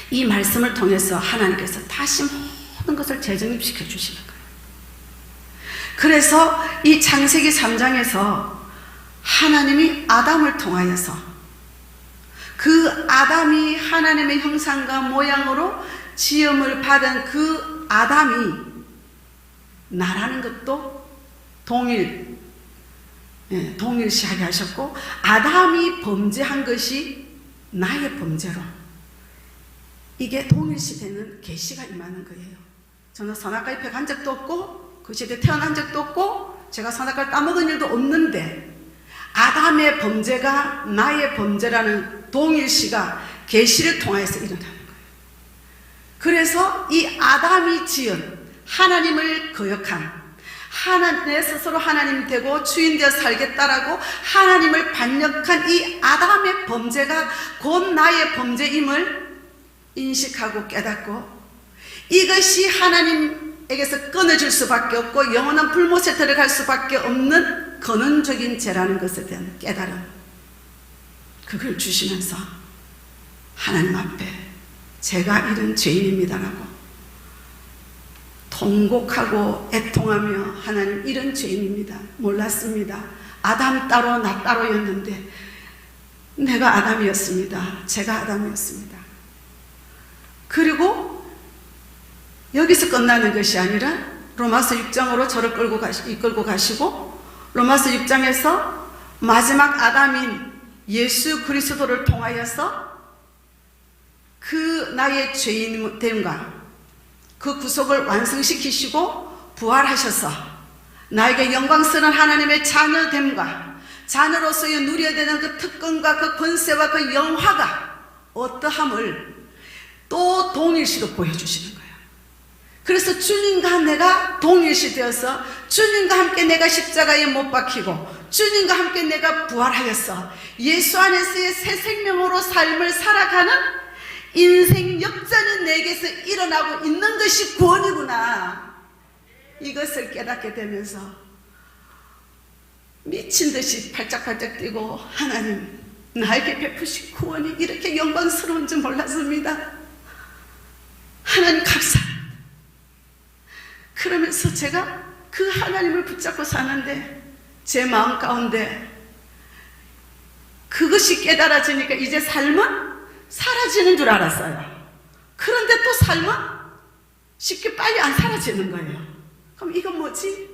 이 말씀을 통해서 하나님께서 다시 모든 것을 재정립시켜 주시는 거예요. 그래서 이 창세기 3장에서 하나님이 아담을 통하여서 그 아담이 하나님의 형상과 모양으로 지음을 받은 그 아담이 나라는 것도 동일시하게 하셨고, 아담이 범죄한 것이 나의 범죄로 이게 동일시되는 계시가 임하는 거예요. 저는 선악과 옆에 간 적도 없고 그 시대에 태어난 적도 없고 제가 선악과를 따먹은 일도 없는데, 아담의 범죄가 나의 범죄라는 동일시가 계시를 통해서 일어나는 거예요. 그래서 이 아담이 지은 하나님을 거역한, 내 스스로 하나님 되고 주인 되어 살겠다라고 하나님을 반역한 이 아담의 범죄가 곧 나의 범죄임을 인식하고 깨닫고, 이것이 하나님에게서 끊어질 수밖에 없고 영원한 불못에 들어갈 수밖에 없는 근원적인 죄라는 것에 대한 깨달음, 그걸 주시면서 하나님 앞에 제가 이런 죄인입니다라고 통곡하고 애통하며, 하나님 이런 죄인입니다. 몰랐습니다. 아담 따로 나 따로였는데 내가 아담이었습니다. 제가 아담이었습니다. 그리고 여기서 끝나는 것이 아니라 로마서 6장으로 저를 이끌고 가시고, 로마서 6장에서 마지막 아담인 예수 그리스도를 통하여서 그 나의 죄인됨과 그 구속을 완성시키시고 부활하셔서 나에게 영광스러운 하나님의 자녀됨과 자녀로서의 누려야 되는 그 특권과 그 권세와 그 영화가 어떠함을 또 동일시로 보여주시는 거예요. 그래서 주님과 내가 동일시 되어서 주님과 함께 내가 십자가에 못 박히고 주님과 함께 내가 부활하여서 예수 안에서의 새 생명으로 삶을 살아가는 인생 역전이 내게서 일어나고 있는 것이 구원이구나, 이것을 깨닫게 되면서 미친 듯이 팔짝팔짝 뛰고, 하나님 나에게 베푸신 구원이 이렇게 영광스러운 줄 몰랐습니다. 하나님 감사합니다. 그러면서 제가 그 하나님을 붙잡고 사는데 제 마음 가운데 그것이 깨달아지니까 이제 삶은 사라지는 줄 알았어요. 그런데 또 삶은 쉽게 빨리 안 사라지는 거예요. 그럼 이건 뭐지?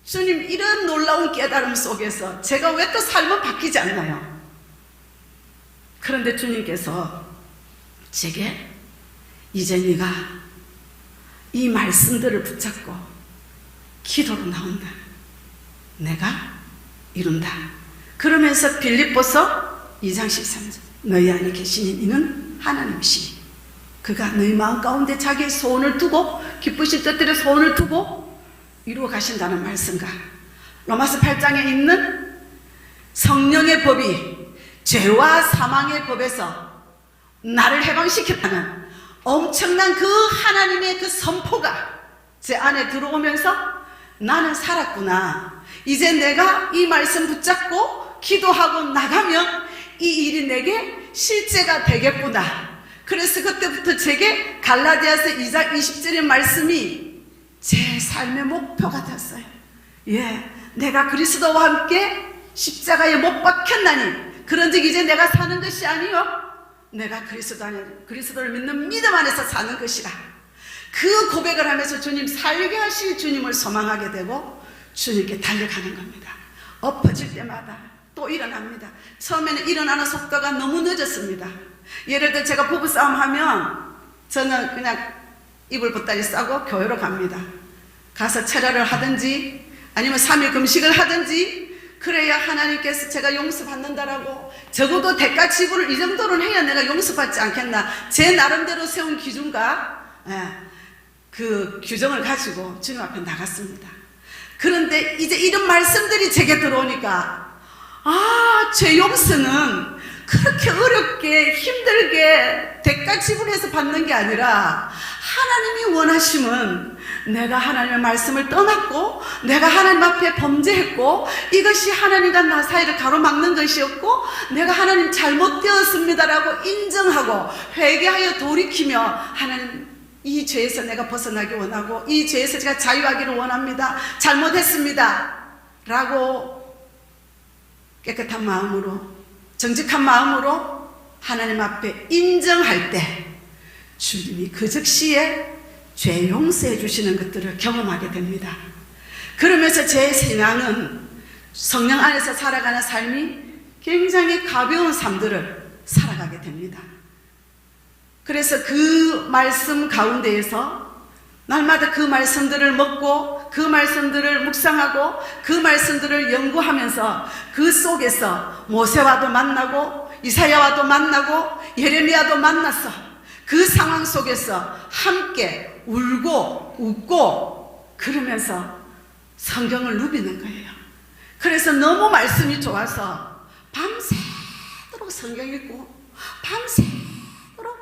주님, 이런 놀라운 깨달음 속에서 제가 왜 또 삶은 바뀌지 않나요? 그런데 주님께서 제게 이제 네가 이 말씀들을 붙잡고 기도로 나온다, 내가 이룬다. 그러면서 빌립보서 2장 13절, 너희 안에 계시니 이는 하나님이시니 그가 너희 마음 가운데 자기의 소원을 두고 기쁘신 뜻들의 소원을 두고 이루어 가신다는 말씀과 로마서 8장에 있는 성령의 법이 죄와 사망의 법에서 나를 해방시켰다는 엄청난 그 하나님의 그 선포가 제 안에 들어오면서 나는 살았구나, 이제 내가 이 말씀 붙잡고 기도하고 나가면 이 일이 내게 실제가 되겠구나. 그래서 그때부터 제게 갈라디아서 2장 20절의 말씀이 제 삶의 목표가 됐어요. 내가 그리스도와 함께 십자가에 못 박혔나니 그런즉 이제 내가 사는 것이 아니요 내가 그리스도를 믿는 믿음 안에서 사는 것이라. 그 고백을 하면서 주님 살게 하실 주님을 소망하게 되고 주님께 달려가는 겁니다. 엎어질 때마다 또 일어납니다. 처음에는 일어나는 속도가 너무 늦었습니다. 예를 들어 제가 부부싸움 하면 저는 그냥 이불 보따리 싸고 교회로 갑니다. 가서 철야를 하든지 아니면 3일 금식을 하든지, 그래야 하나님께서 제가 용서받는다라고, 적어도 대가 지불을 이 정도는 해야 내가 용서받지 않겠나, 제 나름대로 세운 기준과 그 규정을 가지고 주님 앞에 나갔습니다. 그런데 이제 이런 말씀들이 제게 들어오니까 죄 용서는 그렇게 어렵게 힘들게 대가 지불해서 받는 게 아니라 하나님이 원하시면 내가 하나님의 말씀을 떠났고 내가 하나님 앞에 범죄했고 이것이 하나님과 나 사이를 가로막는 것이었고 내가 하나님 잘못되었습니다라고 인정하고 회개하여 돌이키며 하나님 이 죄에서 내가 벗어나기 원하고 이 죄에서 제가 자유하기를 원합니다. 잘못했습니다 라고 깨끗한 마음으로 정직한 마음으로 하나님 앞에 인정할 때 주님이 그 즉시에 죄 용서해 주시는 것들을 경험하게 됩니다. 그러면서 제 신앙은 성령 안에서 살아가는 삶이 굉장히 가벼운 삶들을 살아가게 됩니다. 그래서 그 말씀 가운데에서 날마다 그 말씀들을 먹고 그 말씀들을 묵상하고 그 말씀들을 연구하면서 그 속에서 모세와도 만나고 이사야와도 만나고 예레미야도 만났어. 그 상황 속에서 함께 울고 웃고 그러면서 성경을 누비는 거예요. 그래서 너무 말씀이 좋아서 밤새도록 성경 읽고 밤새도록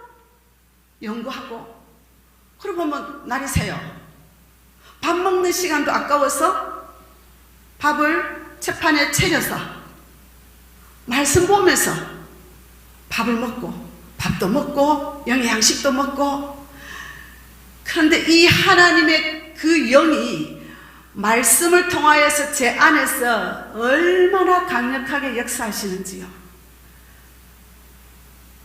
연구하고 그러고 보면 날이 새요. 밥 먹는 시간도 아까워서 밥을 채판에 차려서 말씀 보면서 밥을 먹고 밥도 먹고 영의 양식도 먹고 그런데 이 하나님의 그 영이 말씀을 통하여서 제 안에서 얼마나 강력하게 역사하시는지요.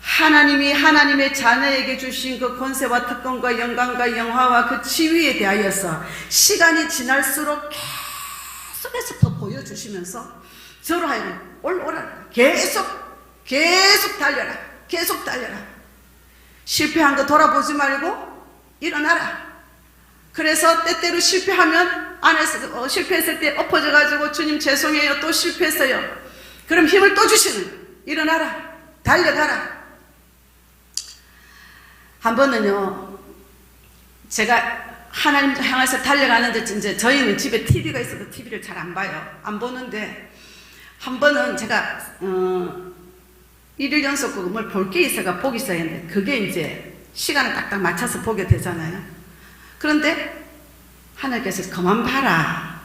하나님이 하나님의 자녀에게 주신 그 권세와 특권과 영광과 영화와 그 지위에 대하여서 시간이 지날수록 계속해서 더 보여주시면서 저로 하여금 올라오라 계속 달려라 계속 달려라 실패한 거 돌아보지 말고 일어나라. 그래서 때때로 실패하면 안에서 실패했을 때 엎어져 가지고 주님 죄송해요 또 실패했어요. 그럼 힘을 또 주시는 일어나라 달려가라. 한 번은요, 제가 하나님 향해서 달려가는데, 이제 저희는 집에 TV가 있어서 TV를 잘 안 봐요. 안 보는데, 한 번은 제가, 1일 연속 뭘 볼 게 있어가 보기 시작했는데, 그게 이제 시간을 딱딱 맞춰서 보게 되잖아요. 그런데, 하나님께서 그만 봐라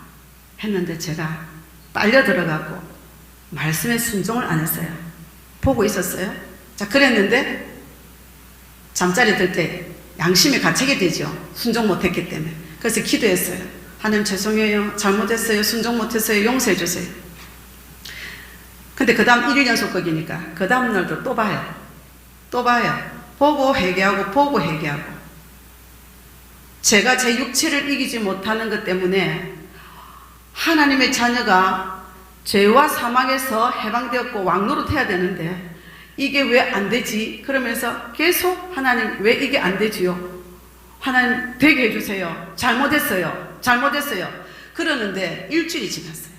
했는데, 제가 빨려 들어가고, 말씀에 순종을 안 했어요. 보고 있었어요. 자, 그랬는데, 잠자리 들 때 양심이 갇히게 되죠. 순종 못했기 때문에. 그래서 기도했어요. 하나님 죄송해요. 잘못했어요. 순종 못했어요. 용서해 주세요. 근데 그 다음 1일 연속 거기니까 그 다음 날도 또 봐요. 또 봐요. 보고 회개하고 보고 회개하고. 제가 제 육체를 이기지 못하는 것 때문에 하나님의 자녀가 죄와 사망에서 해방되었고 왕노릇 해야 되는데 이게 왜 안 되지? 그러면서 계속 하나님 왜 이게 안 되지요? 하나님 되게 해주세요. 잘못했어요. 그러는데 일주일이 지났어요.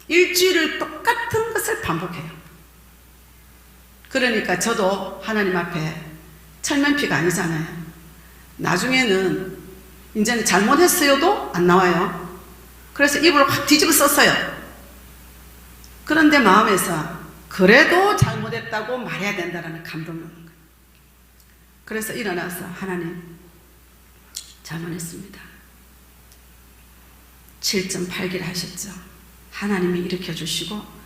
일주일을 똑같은 것을 반복해요. 그러니까 저도 하나님 앞에 철면피가 아니잖아요. 나중에는 이제는 잘못했어요도 안 나와요. 그래서 입을 확 뒤집어 썼어요. 그런데 마음에서 그래도 잘못했다고 말해야 된다는 감동이 오는 거예요. 그래서 일어나서 하나님 잘못했습니다. 7.8기를 하셨죠. 하나님이 일으켜주시고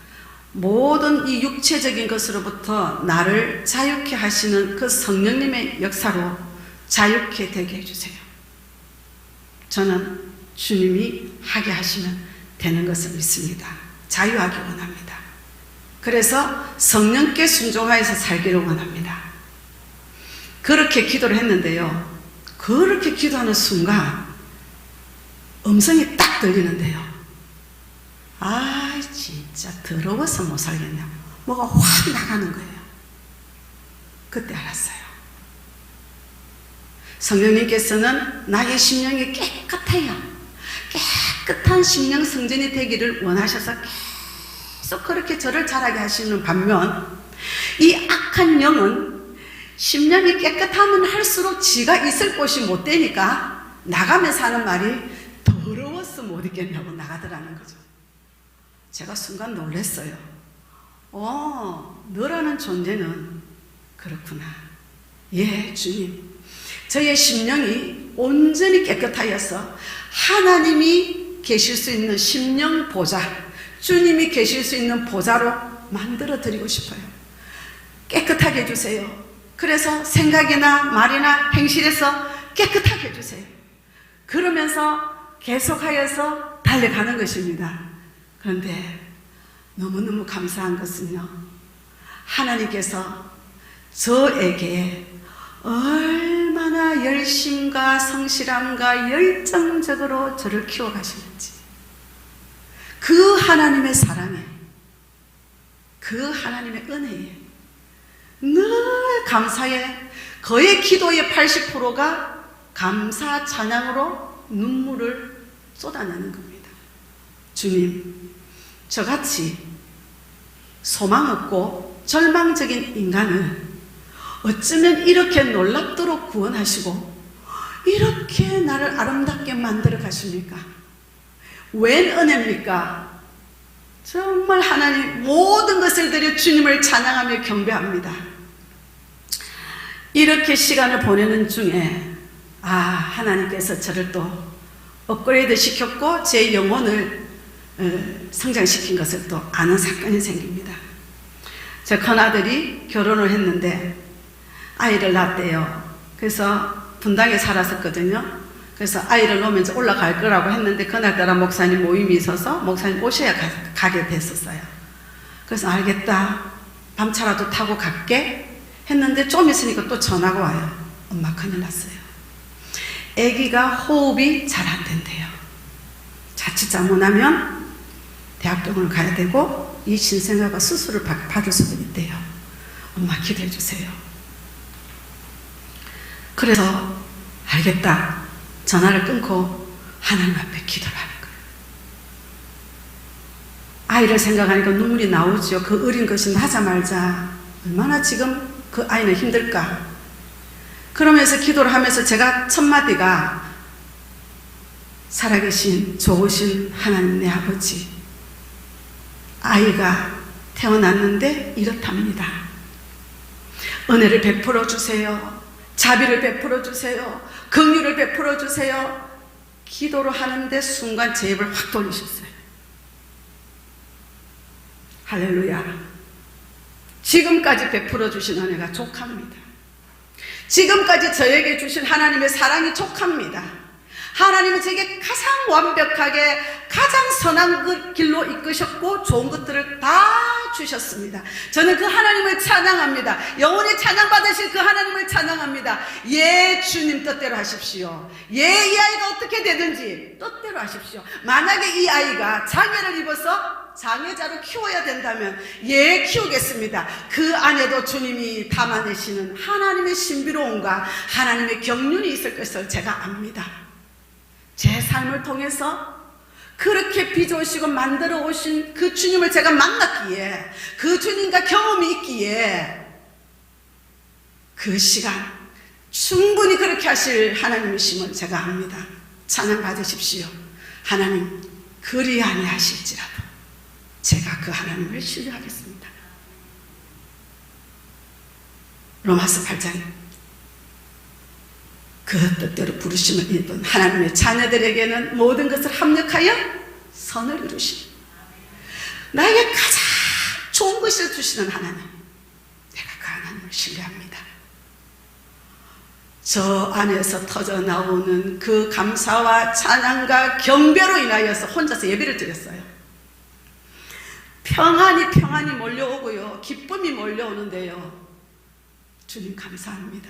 모든 이 육체적인 것으로부터 나를 자유케 하시는 그 성령님의 역사로 자유케 되게 해주세요. 저는 주님이 하게 하시면 되는 것을 믿습니다. 자유하기 원합니다. 그래서 성령께 순종하여서 살기를 원합니다. 그렇게 기도를 했는데요. 그렇게 기도하는 순간 음성이 딱 들리는데요. 아 진짜 더러워서 못 살겠냐. 뭐가 확 나가는 거예요. 그때 알았어요. 성령님께서는 나의 심령이 깨끗해요. 깨끗한 심령 성전이 되기를 원하셔서 계속 그렇게 저를 자라게 하시는 반면 이 악한 영은 심령이 깨끗하면 할수록 지가 있을 곳이 못 되니까 나가면서 하는 말이 더러워서 못 있겠냐고 나가더라는 거죠. 제가 순간 놀랐어요. 너라는 존재는 그렇구나. 예, 주님. 저의 심령이 온전히 깨끗하여서 하나님이 계실 수 있는 심령 보좌, 주님이 계실 수 있는 보좌로 만들어 드리고 싶어요. 깨끗하게 해주세요. 그래서 생각이나 말이나 행실에서 깨끗하게 해주세요. 그러면서 계속하여서 달려가는 것입니다. 그런데 너무너무 감사한 것은요, 하나님께서 저에게 얼마나 열심과 성실함과 열정적으로 저를 키워가시는지, 그 하나님의 사랑에, 그 하나님의 은혜에 늘 감사해. 그의 기도의 80%가 감사 찬양으로 눈물을 쏟아내는 겁니다. 주님, 저같이 소망 없고 절망적인 인간을 어쩌면 이렇게 놀랍도록 구원하시고 이렇게 나를 아름답게 만들어 가십니까? 웬 은혜입니까? 정말 하나님, 모든 것을 들여 주님을 찬양하며 경배합니다. 이렇게 시간을 보내는 중에 하나님께서 저를 또 업그레이드 시켰고 제 영혼을 성장시킨 것을 또 아는 사건이 생깁니다. 제 큰아들이 결혼을 했는데 아이를 낳았대요. 그래서 분당에 살았었거든요. 그래서 아이를 놓으면 이제 올라갈 거라고 했는데 그날따라 목사님 모임이 있어서 목사님 오셔야 가게 됐었어요. 그래서 알겠다, 밤차라도 타고 갈게 했는데 좀 있으니까 또 전화가 와요. 엄마 큰일 났어요. 아기가 호흡이 잘 안 된대요. 자칫 잘못하면 대학병원을 가야 되고 이 신생아가 수술을 받을 수도 있대요. 엄마 기도해 주세요. 그래서 알겠다, 전화를 끊고 하나님 앞에 기도를 하는 거예요. 아이를 생각하니까 눈물이 나오죠. 그 어린 것이 나자마자 얼마나 지금 그 아이는 힘들까. 그러면서 기도를 하면서 제가 첫 마디가, 살아계신 좋으신 하나님 내 아버지, 아이가 태어났는데 이렇답니다. 은혜를 베풀어 주세요. 자비를 베풀어 주세요. 긍휼을 베풀어 주세요. 기도를 하는데 순간 제 입을 확 돌리셨어요. 할렐루야. 지금까지 베풀어 주신 은혜가 족합니다. 지금까지 저에게 주신 하나님의 사랑이 족합니다. 하나님은 제게 가장 완벽하게 가장 선한 그 길로 이끄셨고 좋은 것들을 다 주셨습니다. 저는 그 하나님을 찬양합니다. 영원히 찬양받으실 그 하나님을 찬양합니다. 예, 주님 뜻대로 하십시오. 예, 이 아이가 어떻게 되든지 뜻대로 하십시오. 만약에 이 아이가 장애를 입어서 장애자로 키워야 된다면 예, 키우겠습니다. 그 안에도 주님이 담아내시는 하나님의 신비로움과 하나님의 경륜이 있을 것을 제가 압니다. 제 삶을 통해서 그렇게 빚어오시고 만들어 오신 그 주님을 제가 만났기에, 그 주님과 경험이 있기에 그 시간 충분히 그렇게 하실 하나님이심을 제가 압니다. 찬양 받으십시오. 하나님 그리 아니하실지라도 제가 그 하나님을 신뢰하겠습니다. 로마서 8장, 그 뜻대로 부르심을 입은 하나님의 자녀들에게는 모든 것을 합력하여 선을 이루시니, 나에게 가장 좋은 것을 주시는 하나님, 내가 그 하나님을 신뢰합니다. 저 안에서 터져 나오는 그 감사와 찬양과 경배로 인하여서 혼자서 예배를 드렸어요. 평안이 몰려오고요, 기쁨이 몰려오는데요. 주님 감사합니다.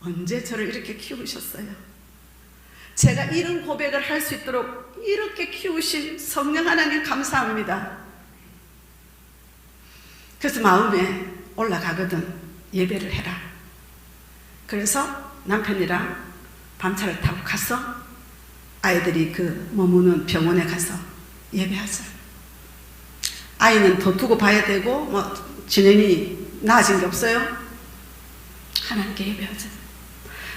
언제 저를 이렇게 키우셨어요? 제가 이런 고백을 할 수 있도록 이렇게 키우신 성령 하나님 감사합니다. 그래서 마음에 올라가거든. 예배를 해라. 그래서 남편이랑 밤차를 타고 가서 아이들이 그 머무는 병원에 가서 예배하자. 아이는 더 두고 봐야 되고 진행이 나아진 게 없어요. 하나님께 예배하자.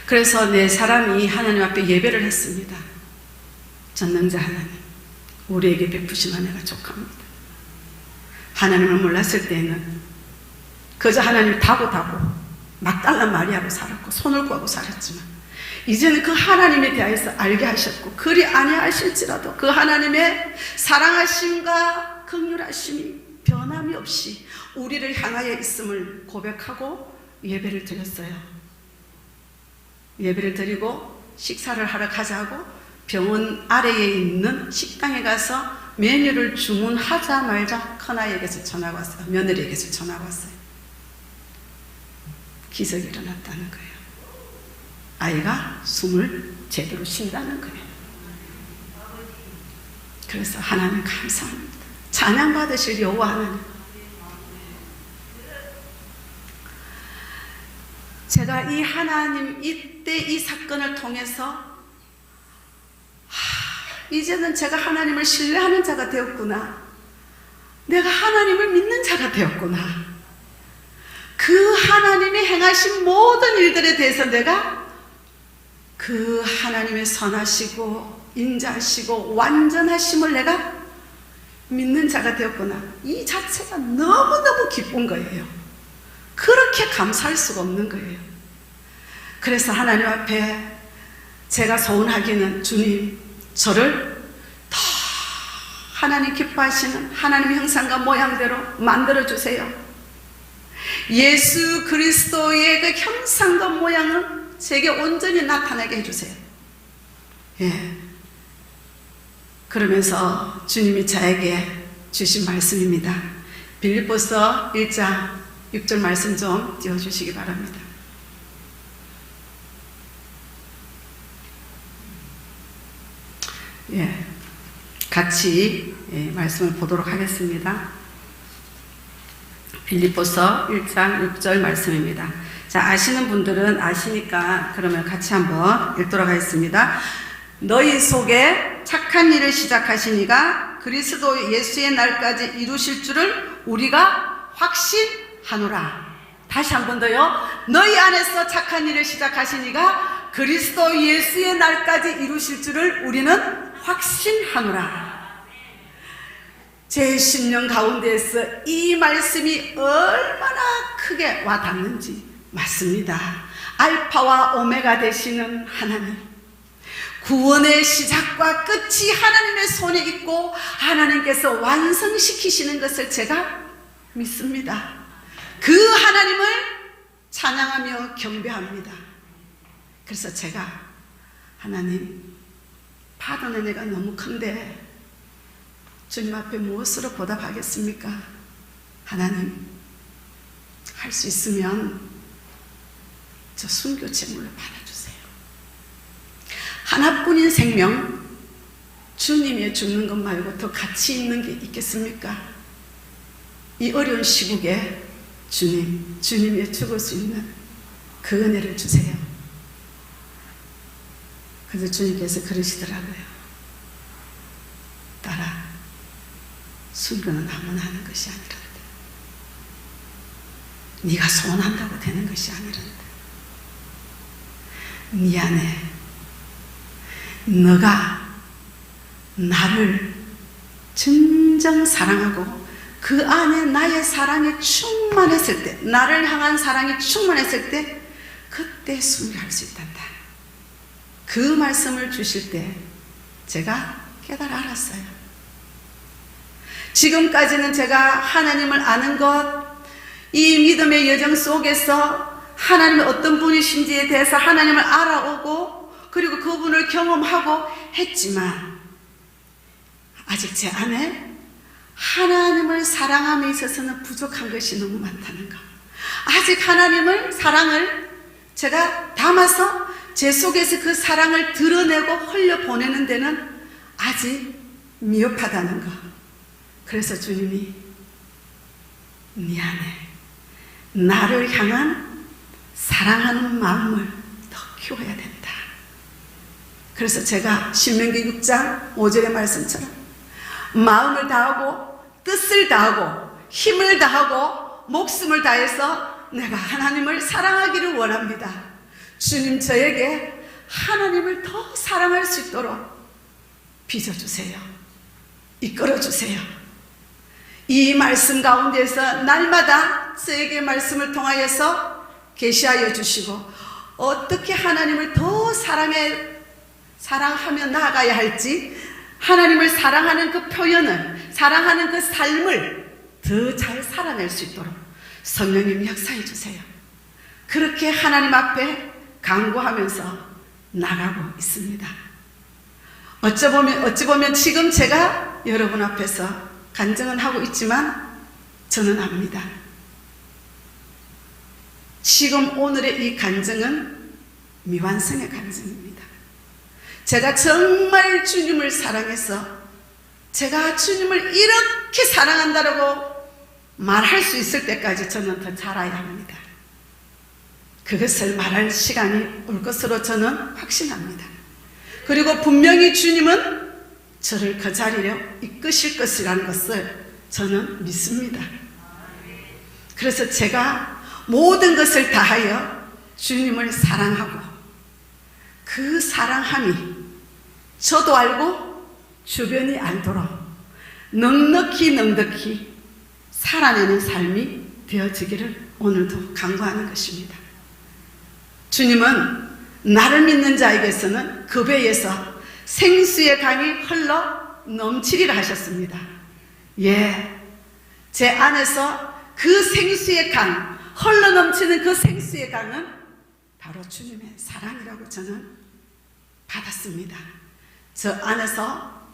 그래서 네 사람이 하나님 앞에 예배를 했습니다. 전능자 하나님, 우리에게 베푸신 은혜가 족합니다. 하나님을 몰랐을 때에는 그저 하나님 다고 막달라 마리아로 살았고 손을 구하고 살았지만, 이제는 그 하나님에 대해서 알게 하셨고, 그리 아니하실지라도 그 하나님의 사랑하심과 긍휼하심이 변함이 없이 우리를 향하여 있음을 고백하고 예배를 드렸어요. 예배를 드리고 식사를 하러 가자고 병원 아래에 있는 식당에 가서 메뉴를 주문하자마자 큰아이에게서 전화가 왔어요. 며느리에게서 전화가 왔어요. 기적이 일어났다는 거예요. 아이가 숨을 제대로 쉰다는 거예요. 그래서 하나님 감사합니다. 찬양 받으실 여호와 하나님. 제가 이 하나님 이때 이 사건을 통해서 이제는 제가 하나님을 신뢰하는 자가 되었구나. 내가 하나님을 믿는 자가 되었구나. 그 하나님이 행하신 모든 일들에 대해서 내가 그 하나님의 선하시고 인자하시고 완전하심을 내가 믿는 자가 되었구나. 이 자체가 너무너무 기쁜 거예요. 그렇게 감사할 수가 없는 거예요. 그래서 하나님 앞에 제가 소원하기는 주님, 저를 더 하나님 기뻐하시는 하나님의 형상과 모양대로 만들어주세요. 예수 그리스도의 그 형상과 모양을 제게 온전히 나타나게 해주세요. 예. 그러면서 주님이 저에게 주신 말씀입니다. 빌립보서 1장 6절 말씀 좀 띄워주시기 바랍니다. 예, 같이 말씀을 보도록 하겠습니다. 빌립보서 1장 6절 말씀입니다. 자, 아시는 분들은 아시니까 그러면 같이 한번 읽도록 하겠습니다. 너희 속에 착한 일을 시작하시니가 그리스도 예수의 날까지 이루실 줄을 우리가 확신하노라. 다시 한 번 더요. 너희 안에서 착한 일을 시작하시니가 그리스도 예수의 날까지 이루실 줄을 우리는 확신하노라. 제 심령 가운데에서 이 말씀이 얼마나 크게 와닿는지 맞습니다. 알파와 오메가 되시는 하나님, 구원의 시작과 끝이 하나님의 손에 있고 하나님께서 완성시키시는 것을 제가 믿습니다. 그 하나님을 찬양하며 경배합니다. 그래서 제가 하나님, 받은 은혜가 너무 큰데 주님 앞에 무엇으로 보답하겠습니까? 하나님, 할 수 있으면 저 순교 제물로 받아주세요. 하나뿐인 생명, 주님의 죽는 것 말고 더 가치 있는 게 있겠습니까? 이 어려운 시국에 주님이 죽을 수 있는 그 은혜를 주세요. 그래서 주님께서 그러시더라고요. 딸아, 순교는 아무나 하는 것이 아니란다. 네가 소원한다고 되는 것이 아니란다. 네 안에 너가 나를 진정 사랑하고 그 안에 나의 사랑이 충만했을 때, 나를 향한 사랑이 충만했을 때 그때 순교할 수 있단다. 그 말씀을 주실 때 제가 깨달아 알았어요. 지금까지는 제가 하나님을 아는 것, 이 믿음의 여정 속에서 하나님이 어떤 분이신지에 대해서 하나님을 알아오고 그리고 그분을 경험하고 했지만 아직 제 안에 하나님을 사랑함에 있어서는 부족한 것이 너무 많다는 것. 아직 하나님을 사랑을 제가 담아서 제 속에서 그 사랑을 드러내고 흘려보내는 데는 아직 미흡하다는 것. 그래서 주님이 네 안에 나를 향한 사랑하는 마음을 더 키워야 된다. 그래서 제가 신명기 6장 5절의 말씀처럼 마음을 다하고 뜻을 다하고 힘을 다하고 목숨을 다해서 내가 하나님을 사랑하기를 원합니다. 주님, 저에게 하나님을 더 사랑할 수 있도록 빚어주세요. 이끌어주세요. 이 말씀 가운데서 날마다 저에게 말씀을 통하여서 계시하여 주시고 어떻게 하나님을 더 사랑하며 나아가야 할지, 하나님을 사랑하는 그 표현을, 사랑하는 그 삶을 더 잘 살아낼 수 있도록 성령님 역사해 주세요. 그렇게 하나님 앞에 간구하면서 나가고 있습니다. 어찌 보면 지금 제가 여러분 앞에서 간증은 하고 있지만 저는 압니다. 지금 오늘의 이 간증은 미완성의 간증입니다. 제가 정말 주님을 사랑해서 제가 주님을 이렇게 사랑한다라고 말할 수 있을 때까지 저는 더 자라야 합니다. 그것을 말할 시간이 올 것으로 저는 확신합니다. 그리고 분명히 주님은 저를 그 자리로 이끄실 것이라는 것을 저는 믿습니다. 그래서 제가 모든 것을 다하여 주님을 사랑하고 그 사랑함이 저도 알고 주변이 알도록 넉넉히 살아내는 삶이 되어지기를 오늘도 간구하는 것입니다. 주님은 나를 믿는 자에게서는 그 배에서 생수의 강이 흘러 넘치리라 하셨습니다. 예, 제 안에서 그 생수의 강, 흘러 넘치는 그 생수의 강은 바로 주님의 사랑이라고 저는 받았습니다. 저 안에서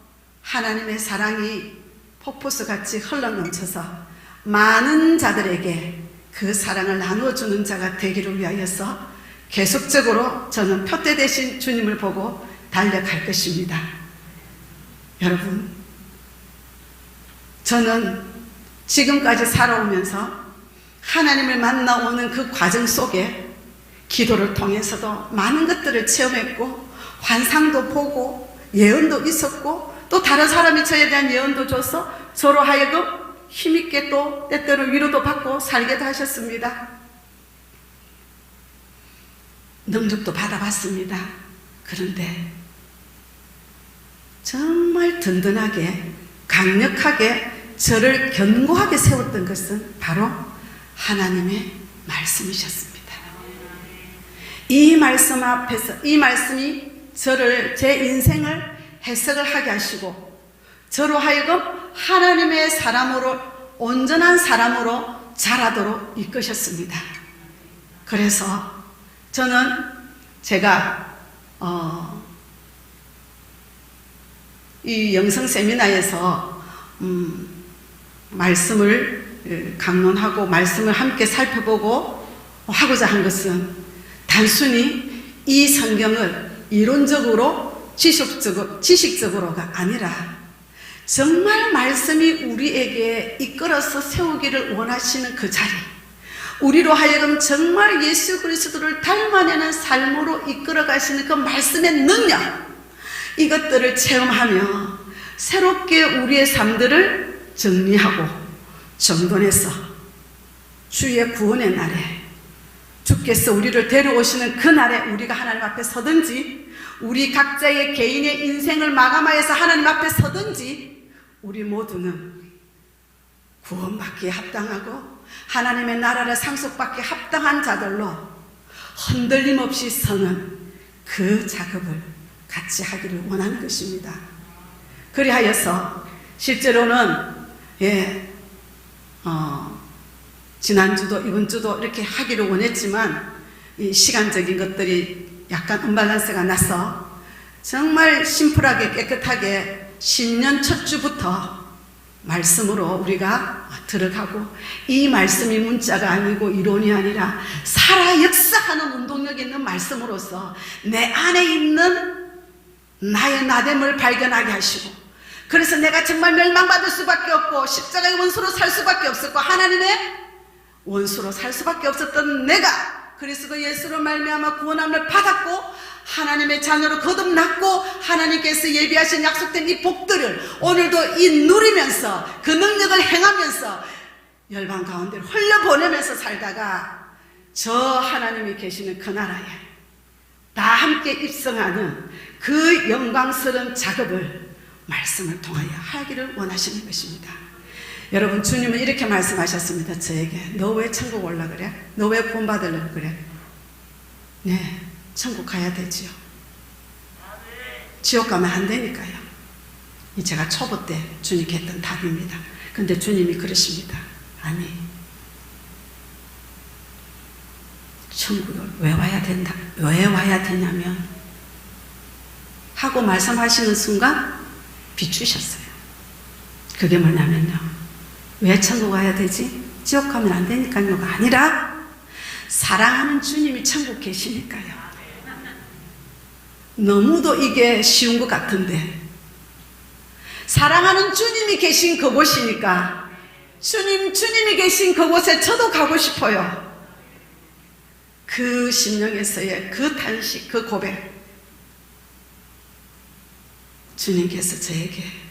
하나님의 사랑이 폭포수같이 흘러 넘쳐서 많은 자들에게 그 사랑을 나누어주는 자가 되기를 위하여서 계속적으로 저는 표대 되신 주님을 보고 달려갈 것입니다. 여러분, 저는 지금까지 살아오면서 하나님을 만나오는 그 과정 속에 기도를 통해서도 많은 것들을 체험했고 환상도 보고 예언도 있었고 또 다른 사람이 저에 대한 예언도 줘서 저로 하여금 힘있게 또 때때로 위로도 받고 살게도 하셨습니다. 능력도 받아봤습니다. 그런데 정말 든든하게 강력하게 저를 견고하게 세웠던 것은 바로 하나님의 말씀이셨습니다. 이 말씀 앞에서 이 말씀이 저를 제 인생을 해석을 하게 하시고 저로 하여금 하나님의 사람으로 온전한 사람으로 자라도록 이끄셨습니다. 그래서 저는 제가 이 영성 세미나에서 말씀을 강론하고 말씀을 함께 살펴보고 하고자 한 것은 단순히 이 성경을 이론적으로 지식적으로가 아니라 정말 말씀이 우리에게 이끌어서 세우기를 원하시는 그 자리, 우리로 하여금 정말 예수 그리스도를 닮아내는 삶으로 이끌어 가시는 그 말씀의 능력, 이것들을 체험하며 새롭게 우리의 삶들을 정리하고 정돈해서 주의 구원의 날에 주께서 우리를 데려오시는 그 날에 우리가 하나님 앞에 서든지 우리 각자의 개인의 인생을 마감하여서 하나님 앞에 서든지 우리 모두는 구원받기에 합당하고 하나님의 나라를 상속받기에 합당한 자들로 흔들림 없이 서는 그 작업을 같이 하기를 원하는 것입니다. 그리하여서 실제로는 지난주도 이번주도 이렇게 하기를 원했지만 이 시간적인 것들이 약간 언밸런스가 나서 정말 심플하게 깨끗하게 신년 첫 주부터 말씀으로 우리가 들어가고 이 말씀이 문자가 아니고 이론이 아니라 살아 역사하는 운동력 있는 말씀으로서 내 안에 있는 나의 나됨을 발견하게 하시고 그래서 내가 정말 멸망받을 수밖에 없고 십자가의 원수로 살 수밖에 없었고 하나님의 원수로 살 수밖에 없었던 내가 그리스도 예수로 말미암아 구원함을 받았고 하나님의 자녀로 거듭났고 하나님께서 예비하신 약속된 이 복들을 오늘도 이 누리면서 그 능력을 행하면서 열방 가운데 흘려보내면서 살다가 저 하나님이 계시는 그 나라에 다 함께 입성하는 그 영광스러운 작업을 말씀을 통하여 하기를 원하시는 것입니다. 여러분, 주님은 이렇게 말씀하셨습니다. 저에게 너 왜 천국 올라 그래? 너 왜 구원 받으려고 그래? 네, 천국 가야 되지요. 지옥 가면 안 되니까요. 이 제가 초보 때 주님께 했던 답입니다. 근데 주님이 그러십니다. 아니, 천국을 왜 와야 된다? 왜 와야 되냐면 하고 말씀하시는 순간 비추셨어요. 그게 뭐냐면요, 왜 천국 와야 되지? 지옥 가면 안 되니까요가 아니라 사랑하는 주님이 천국 계시니까요. 너무도 이게 쉬운 것 같은데, 사랑하는 주님이 계신 그곳이니까 주님이 계신 그곳에 저도 가고 싶어요. 그 심령에서의 그 탄식, 그 고백, 주님께서 저에게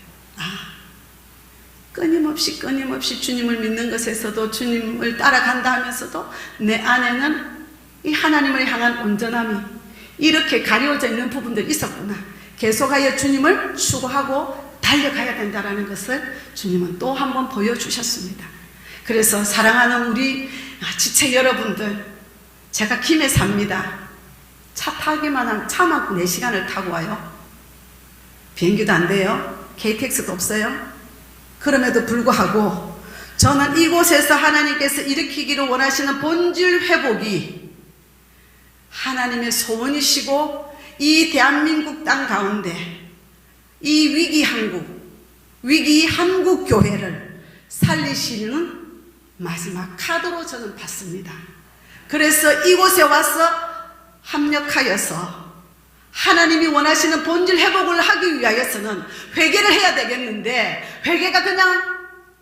끊임없이 주님을 믿는 것에서도, 주님을 따라간다 하면서도 내 안에는 이 하나님을 향한 온전함이 이렇게 가려져 있는 부분들이 있었구나, 계속하여 주님을 추구하고 달려가야 된다는 것을 주님은 또 한 번 보여주셨습니다. 그래서 사랑하는 우리 지체 여러분들, 제가 김해 삽니다. 차 타기만 하면 차만 4시간을 타고 와요. 비행기도 안 돼요. KTX도 없어요. 그럼에도 불구하고 저는 이곳에서 하나님께서 일으키기를 원하시는 본질 회복이 하나님의 소원이시고, 이 대한민국 땅 가운데 이 위기 한국 교회를 살리시는 마지막 카드로 저는 봤습니다. 그래서 이곳에 와서 합력하여서 하나님이 원하시는 본질 회복을 하기 위하여서는 회개를 해야 되겠는데, 회개가 그냥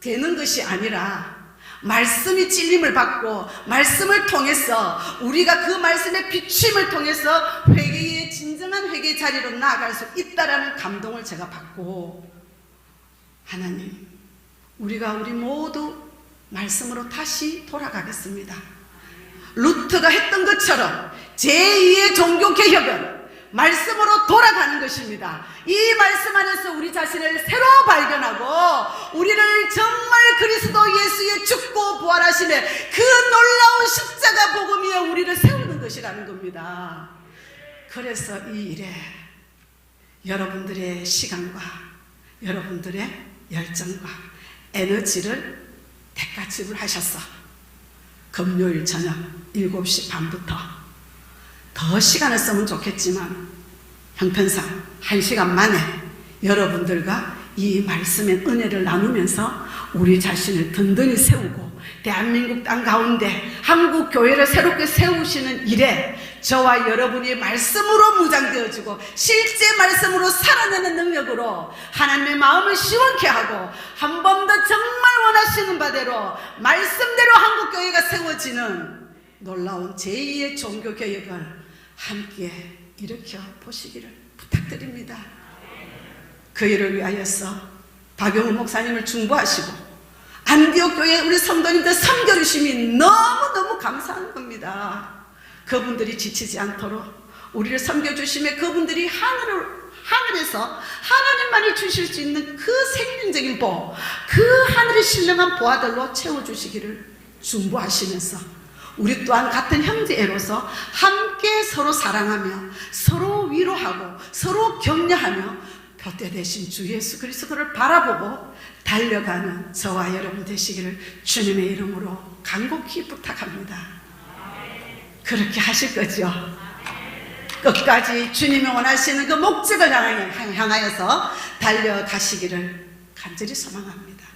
되는 것이 아니라 말씀이 찔림을 받고 말씀을 통해서 우리가 그 말씀의 비추임을 통해서 회개의 진정한 회개의 자리로 나아갈 수 있다라는 감동을 제가 받고, 하나님, 우리 모두 말씀으로 다시 돌아가겠습니다. 루트가 했던 것처럼 제2의 종교개혁은 말씀으로 돌아가는 것입니다. 이 말씀 안에서 우리 자신을 새로 발견하고, 우리를 정말 그리스도 예수의 죽고 부활하심의 그 놀라운 십자가 복음 위에 우리를 세우는 것이라는 겁니다. 그래서 이 일에 여러분들의 시간과 여러분들의 열정과 에너지를 대가 지불하셔서 금요일 저녁 7시 반부터 더 시간을 쓰면 좋겠지만 형편상 1시간 만에 여러분들과 이 말씀의 은혜를 나누면서 우리 자신을 든든히 세우고 대한민국 땅 가운데 한국 교회를 새롭게 세우시는 일에 저와 여러분이 말씀으로 무장되어지고 실제 말씀으로 살아내는 능력으로 하나님의 마음을 시원케 하고, 한 번 더 정말 원하시는 바대로 말씀대로 한국 교회가 세워지는 놀라운 제2의 종교개혁을 함께 일으켜 보시기를 부탁드립니다. 그 일을 위하여서 박용훈 목사님을 중보하시고 안디옥 교회 우리 성도님들 섬겨주심이 너무너무 감사한 겁니다. 그분들이 지치지 않도록 우리를 섬겨주심에 그분들이 하늘에서 하나님만이 주실 수 있는 그 생명적인 보, 그 하늘의 신령한 보아들로 채워주시기를 중보하시면서 우리 또한 같은 형제로서 함께 서로 사랑하며 서로 위로하고 서로 격려하며 표대 되신 주 예수 그리스도를 바라보고 달려가는 저와 여러분 되시기를 주님의 이름으로 간곡히 부탁합니다. 그렇게 하실 거죠? 끝까지 주님이 원하시는 그 목적을 향하여서 달려가시기를 간절히 소망합니다.